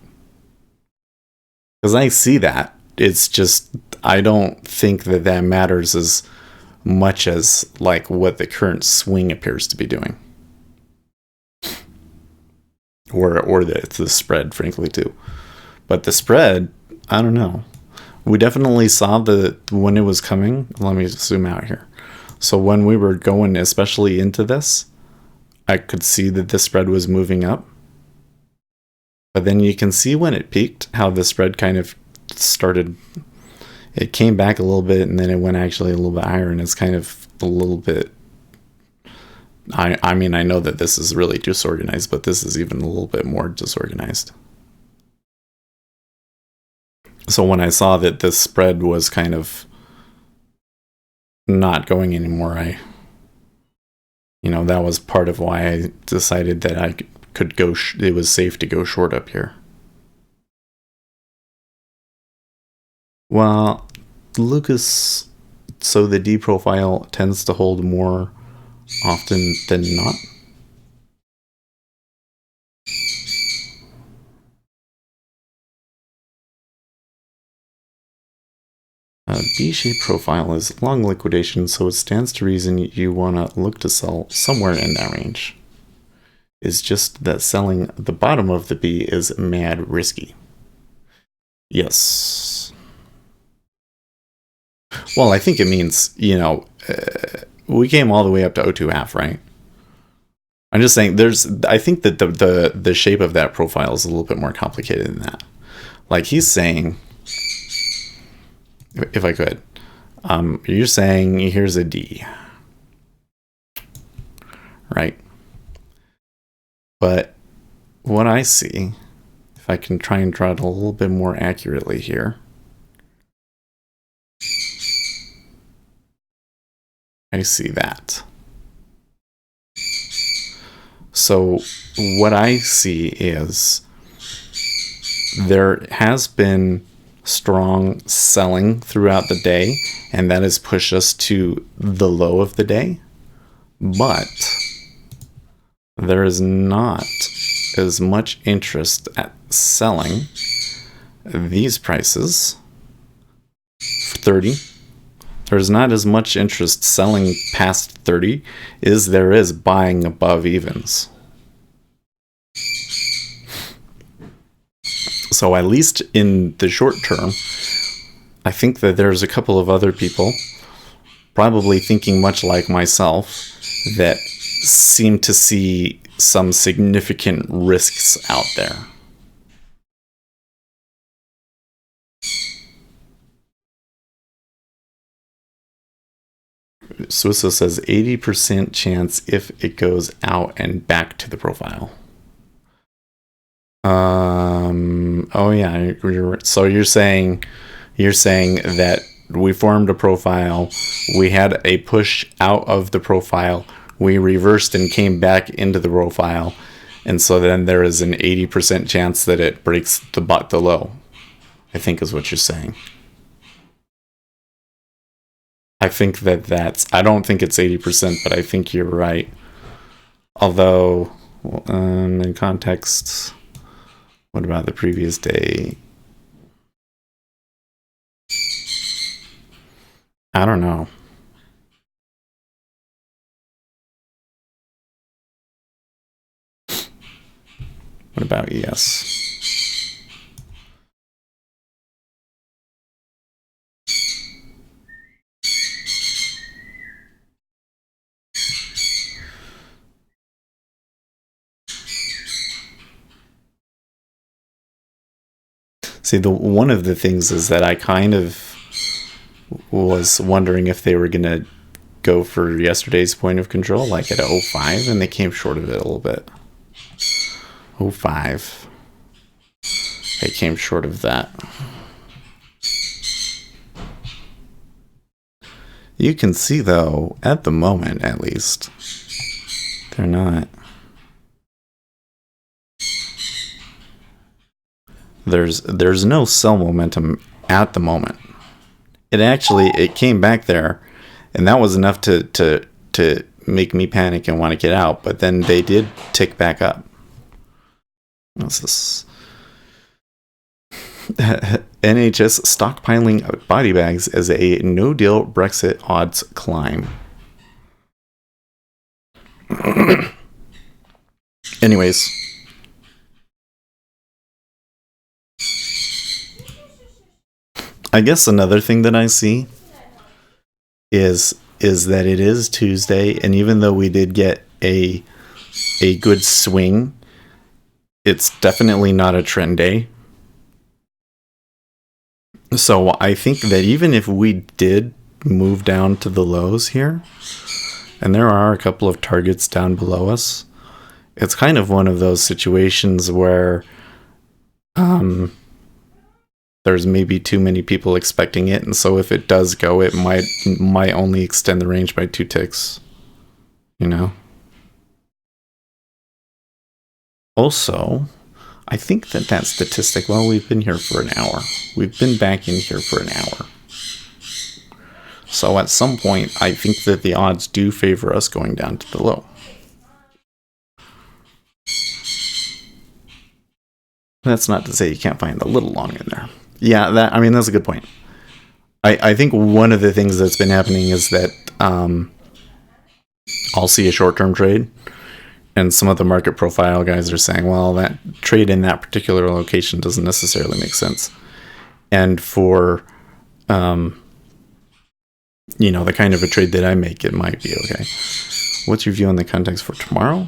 [SPEAKER 1] Because I see that. It's just, I don't think that matters as much as like what the current swing appears to be doing. Or the spread, frankly, too. But the spread, I don't know. We definitely saw when it was coming. Let me zoom out here. So when we were going especially into this, I could see that the spread was moving up. But then you can see when it peaked, how the spread kind of started. It came back a little bit, and then it went actually a little bit higher, and it's kind of a little bit. I mean, I know that this is really disorganized, but this is even a little bit more disorganized. So when I saw that this spread was kind of not going anymore, that was part of why I decided that I could go. It was safe to go short up here. Well, Lucas, so the D profile tends to hold more often than not. A B-shaped profile is long liquidation, so it stands to reason you want to look to sell somewhere in that range. It's just that selling the bottom of the B is mad risky. Yes. Well, I think it means, we came all the way up to 0.2 right? I'm just saying I think that the shape of that profile is a little bit more complicated than that. Like he's saying, if I could, you're saying here's a D, right? But what I see, if I can try and draw it a little bit more accurately here, I see that. So what I see is there has been strong selling throughout the day, and that has pushed us to the low of the day. But there is not as much interest at selling these prices. 30. There's not as much interest selling past 30 as there is buying above evens. So at least in the short term, I think that there's a couple of other people probably thinking much like myself that seem to see some significant risks out there. Swissa says 80% chance if it goes out and back to the profile. Oh yeah. So you're saying that we formed a profile, we had a push out of the profile, we reversed and came back into the profile, and so then there is an 80% chance that it breaks the low, I think is what you're saying. I think I don't think it's 80%, but I think you're right. Although, in context, what about the previous day? I don't know. What about ES? See, one of the things is that I kind of was wondering if they were going to go for yesterday's point of control, like at 05, and they came short of it a little bit. 05. They came short of that. You can see, though, at the moment, at least, they're not. There's no sell momentum at the moment. It came back there, and that was enough to make me panic and want to get out. But then they did tick back up. What's this? NHS stockpiling body bags as a no-deal Brexit odds climb. Anyways. I guess another thing that I see is that it is Tuesday, and even though we did get a good swing, it's definitely not a trend day. So I think that even if we did move down to the lows here, and there are a couple of targets down below us, it's kind of one of those situations where there's maybe too many people expecting it, and so if it does go, it might only extend the range by 2 ticks. You know? Also, I think that statistic, well, we've been here for an hour. We've been back in here for an hour. So at some point, I think that the odds do favor us going down to the low. That's not to say you can't find a little long in there. Yeah, that's a good point. I think one of the things that's been happening is that I'll see a short-term trade, and some of the market profile guys are saying, well, that trade in that particular location doesn't necessarily make sense. And for, the kind of a trade that I make, it might be okay. What's your view on the context for tomorrow?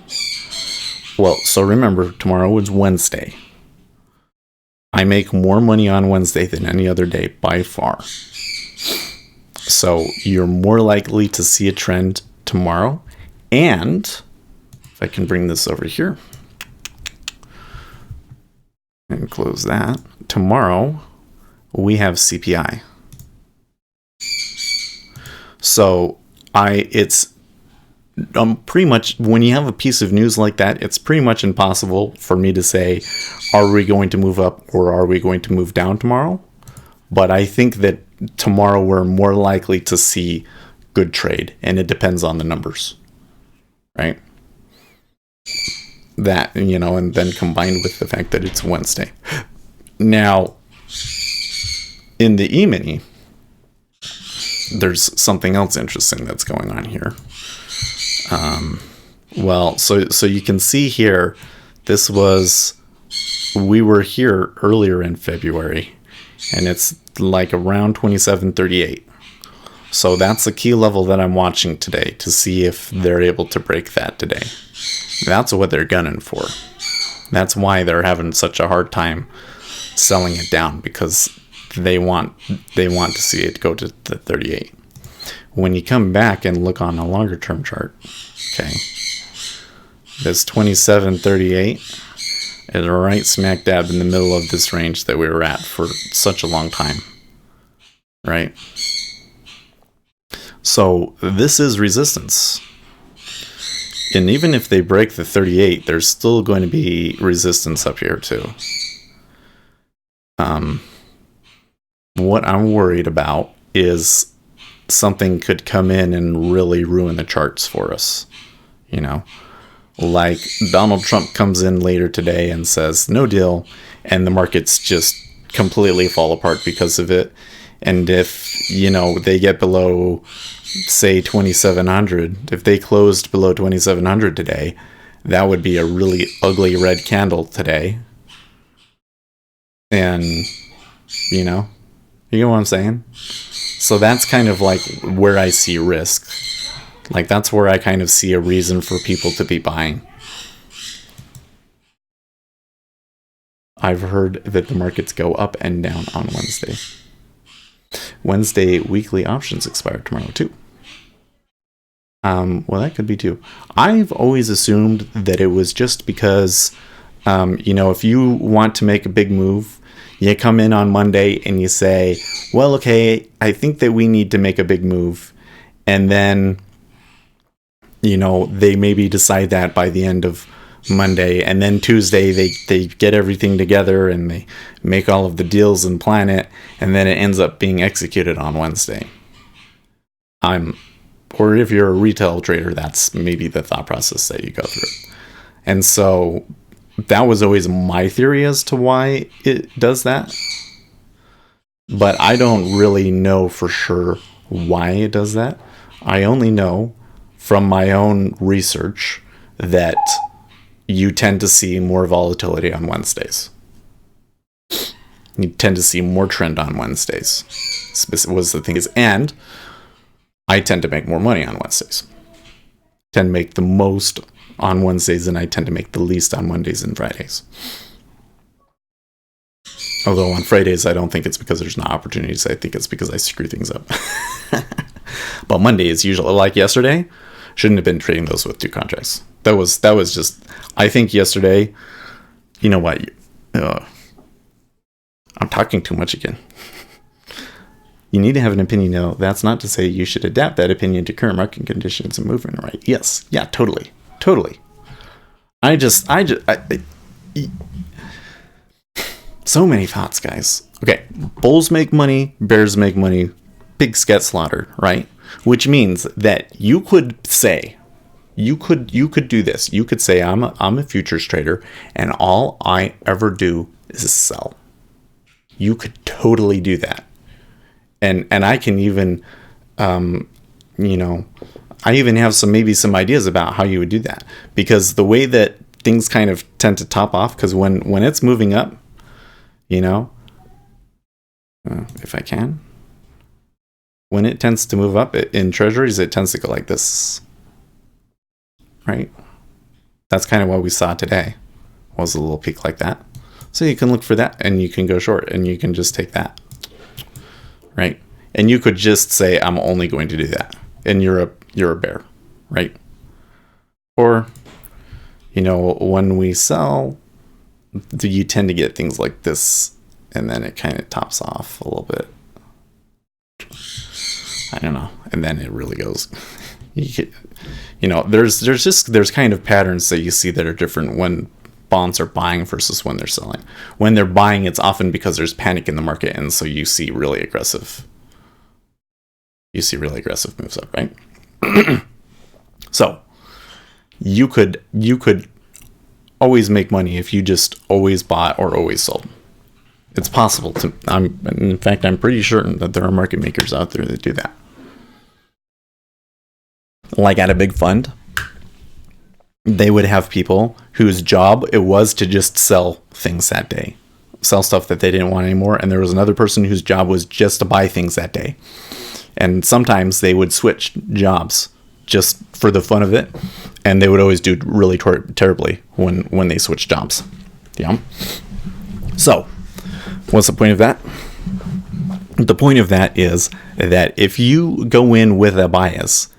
[SPEAKER 1] Well, so remember, tomorrow is Wednesday. I make more money on Wednesday than any other day by far. So you're more likely to see a trend tomorrow. And if I can bring this over here and close that, tomorrow we have CPI. So It's pretty much, when you have a piece of news like that, it's pretty much impossible for me to say, are we going to move up or are we going to move down tomorrow? But I think that tomorrow we're more likely to see good trade, and it depends on the numbers, right? That, and then combined with the fact that it's Wednesday. Now, in the E-mini, there's something else interesting that's going on here. So you can see here, we were here earlier in February, and it's like around 27.38. So that's a key level that I'm watching today to see if they're able to break that today. That's what they're gunning for. That's why they're having such a hard time selling it down, because they want to see it go to the 38. When you come back and look on a longer term chart, okay, this 27.38 is right smack dab in the middle of this range that we were at for such a long time, right? So this is resistance. And even if they break the 38, there's still going to be resistance up here too. What I'm worried about is something could come in and really ruin the charts for us. Like Donald Trump comes in later today and says, no deal, and the markets just completely fall apart because of it. And if, they get below, say, 2,700, if they closed below 2,700 today, that would be a really ugly red candle today. And, you know what I'm saying? So that's kind of like where I see risk. Like, that's where I kind of see a reason for people to be buying. I've heard that the markets go up and down on Wednesday. Wednesday weekly options expire tomorrow too. Well, that could be too. I've always assumed that it was just because, if you want to make a big move, you come in on Monday and you say, well, okay, I think that we need to make a big move. And then, they maybe decide that by the end of Monday, and then Tuesday they get everything together and they make all of the deals and plan it, and then it ends up being executed on Wednesday. Or if you're a retail trader, that's maybe the thought process that you go through. And so that was always my theory as to why it does that. But I don't really know for sure why it does that. I only know from my own research that you tend to see more volatility on Wednesdays. You tend to see more trend on Wednesdays. Was the thing is, and I tend to make more money on Wednesdays. Tend to make the most on Wednesdays, and I tend to make the least on Mondays and Fridays. Although on Fridays, I don't think it's because there's not opportunities. I think it's because I screw things up. But Monday is usually, like yesterday, shouldn't have been trading those with two contracts. That was just, I think yesterday, you know what? I'm talking too much again. You need to have an opinion. No, that's not to say you should adapt that opinion to current market conditions and movement, right? Yes. Yeah, totally. So many thoughts, guys. Okay. Bulls make money, bears make money, pigs get slaughtered, right? Which means that you could say, you could do this. You could say, I'm a futures trader, and all I ever do is sell. You could totally do that. And I can even, I even have some ideas about how you would do that. Because the way that things kind of tend to top off, because when it's moving up, if I can, when it tends to move up in Treasuries, it tends to go like this, right? That's kind of what we saw today, was a little peak like that. So you can look for that, and you can go short, and you can just take that, right? And you could just say, I'm only going to do that, and you're a bear, right? Or, when we sell, you tend to get things like this, and then it kind of tops off a little bit. I don't know. And then it really goes. There's kind of patterns that you see that are different when bonds are buying versus when they're selling. When they're buying, it's often because there's panic in the market, and so you see really aggressive moves up, right? So you could always make money if you just always bought or always sold. It's possible to. In fact, I'm pretty certain that there are market makers out there that do that. Like at a big fund, they would have people whose job it was to just sell things that day, sell stuff that they didn't want anymore, and there was another person whose job was just to buy things that day. And sometimes they would switch jobs just for the fun of it, and they would always do really terribly when they switched jobs. Yeah. So, what's the point of that? The point of that is that if you go in with a bias,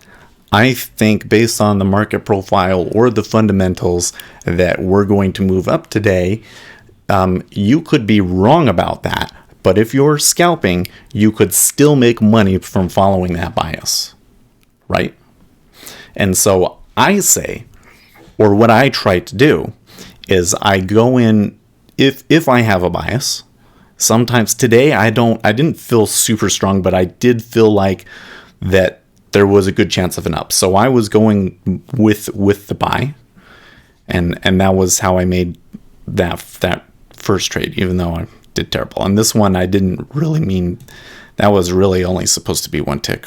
[SPEAKER 1] I think based on the market profile or the fundamentals that we're going to move up today, you could be wrong about that. But if you're scalping, you could still make money from following that bias, right? And so I say, or what I try to do, is I go in, if I have a bias, sometimes today I didn't feel super strong, but I did feel like that there was a good chance of an up. So I was going with the buy, and that was how I made that first trade, even though I did terrible. And this one I didn't really mean, that was really only supposed to be one tick,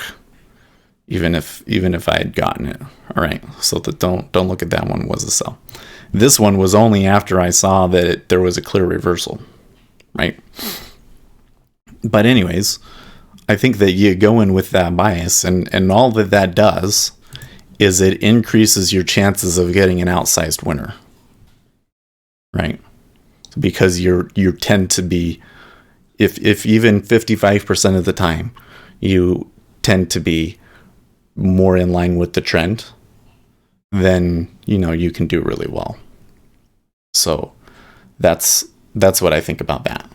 [SPEAKER 1] even if I had gotten it. All right, so don't look at that one was a sell. This one was only after I saw that there was a clear reversal, right? But anyways, I think that you go in with that bias, and all that does is it increases your chances of getting an outsized winner, right? Because you tend to be, if even 55% of the time, you tend to be more in line with the trend, then you can do really well. So that's what I think about that.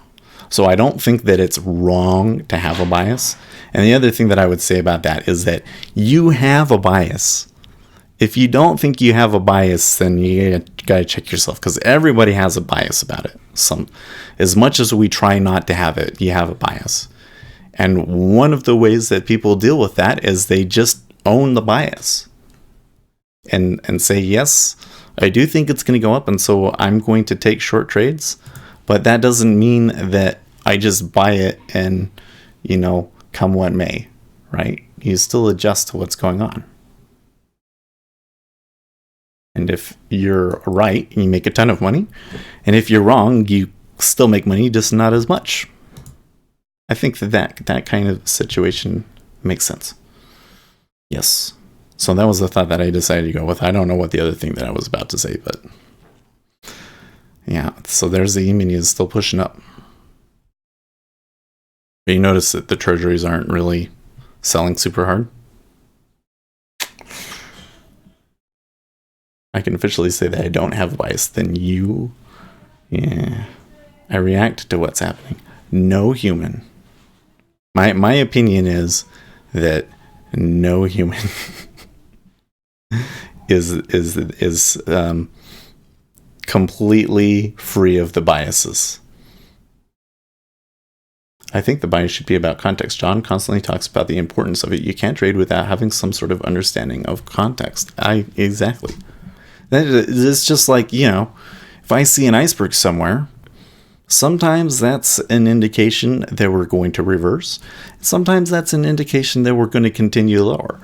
[SPEAKER 1] So I don't think that it's wrong to have a bias. And the other thing that I would say about that is that you have a bias. If you don't think you have a bias, then you gotta check yourself, because everybody has a bias about it. As much as we try not to have it, you have a bias. And one of the ways that people deal with that is they just own the bias and say, yes, I do think it's going to go up, and so I'm going to take short trades, but that doesn't mean that I just buy it and, come what may, right? You still adjust to what's going on. And if you're right, you make a ton of money. And if you're wrong, you still make money, just not as much. I think that kind of situation makes sense. Yes. So that was the thought that I decided to go with. I don't know what the other thing that I was about to say, but yeah. So there's the E-mini is still pushing up. But you notice that the Treasuries aren't really selling super hard. I can officially say that I don't have a bias. Then I react to what's happening. No human. My opinion is that no human is completely free of the biases. I think the bias should be about context. John constantly talks about the importance of it. You can't trade without having some sort of understanding of context. Exactly. It's just like, if I see an iceberg somewhere, sometimes that's an indication that we're going to reverse. Sometimes that's an indication that we're going to continue lower.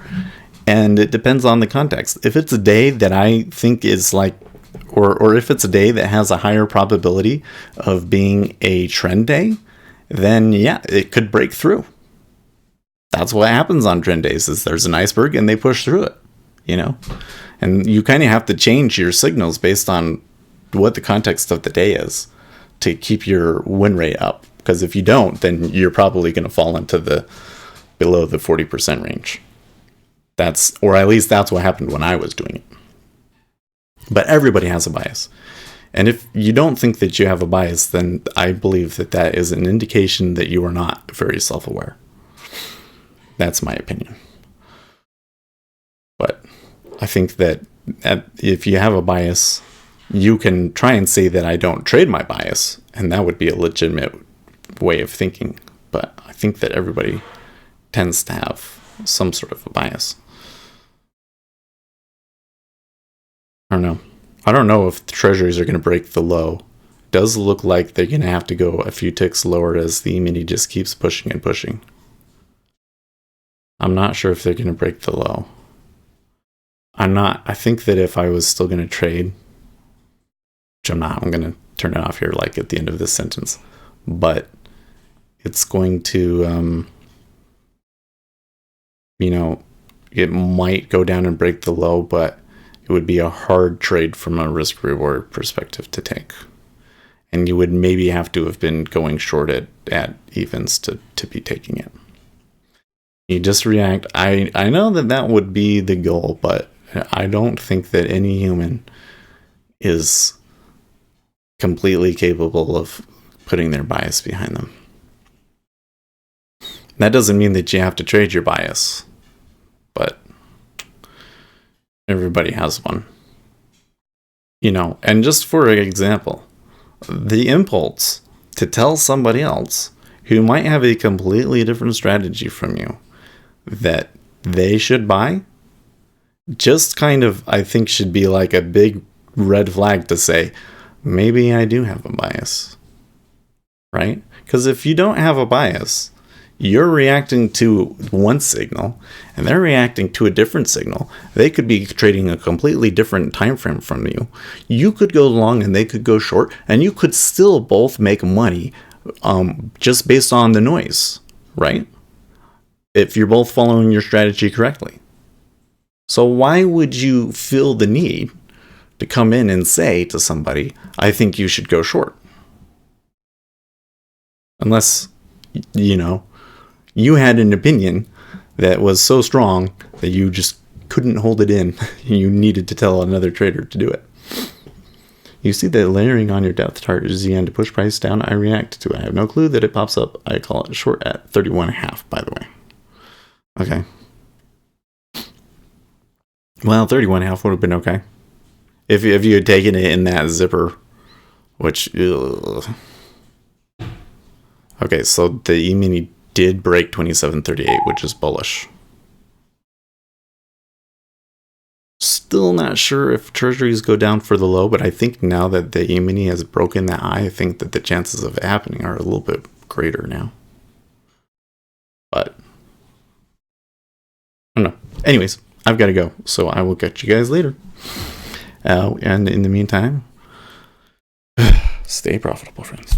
[SPEAKER 1] And it depends on the context. If it's a day that I think is like, or if it's a day that has a higher probability of being a trend day, then yeah, it could break through. That's what happens on trend days, is there's an iceberg and they push through it, And you kind of have to change your signals based on what the context of the day is to keep your win rate up. Because if you don't, then you're probably going to fall into below the 40% range. Or at least that's what happened when I was doing it. But everybody has a bias. And if you don't think that you have a bias, then I believe that is an indication that you are not very self-aware. That's my opinion. But I think that if you have a bias, you can try and say that I don't trade my bias, and that would be a legitimate way of thinking. But I think that everybody tends to have some sort of a bias. I don't know. I don't know if the Treasuries are going to break the low. It does look like they're going to have to go a few ticks lower as the E-mini just keeps pushing and pushing. I'm not sure if they're going to break the low. I think that if I was still going to trade, which I'm not, I'm going to turn it off here like at the end of this sentence, but it's going to, it might go down and break the low, but it would be a hard trade from a risk reward perspective to take. And you would maybe have to have been going short at evens to be taking it. You just react. I know that would be the goal, but I don't think that any human is completely capable of putting their bias behind them. That doesn't mean that you have to trade your bias, but everybody has one. And just for example, the impulse to tell somebody else who might have a completely different strategy from you that they should buy, just kind of, I think, should be like a big red flag to say, maybe I do have a bias, right? Because if you don't have a bias, you're reacting to one signal and they're reacting to a different signal. They could be trading a completely different time frame from you. You could go long and they could go short, and you could still both make money just based on the noise, right? If you're both following your strategy correctly. So why would you feel the need to come in and say to somebody, I think you should go short? Unless, you had an opinion that was so strong that you just couldn't hold it in. You needed to tell another trader to do it. You see that layering on your depth chart is the end to push price down. I react to it. I have no clue that it pops up. I call it short at 31.5, by the way. Okay. Well, 31.5 would have been okay. If you had taken it in that zipper, which... Okay, so the E-mini did break 27.38, which is bullish. Still not sure if Treasuries go down for the low, but I think now that the E-mini has broken that high, I think that the chances of it happening are a little bit greater now. But I don't know. Anyways, I've got to go, so I will catch you guys later. And in the meantime, stay profitable, friends.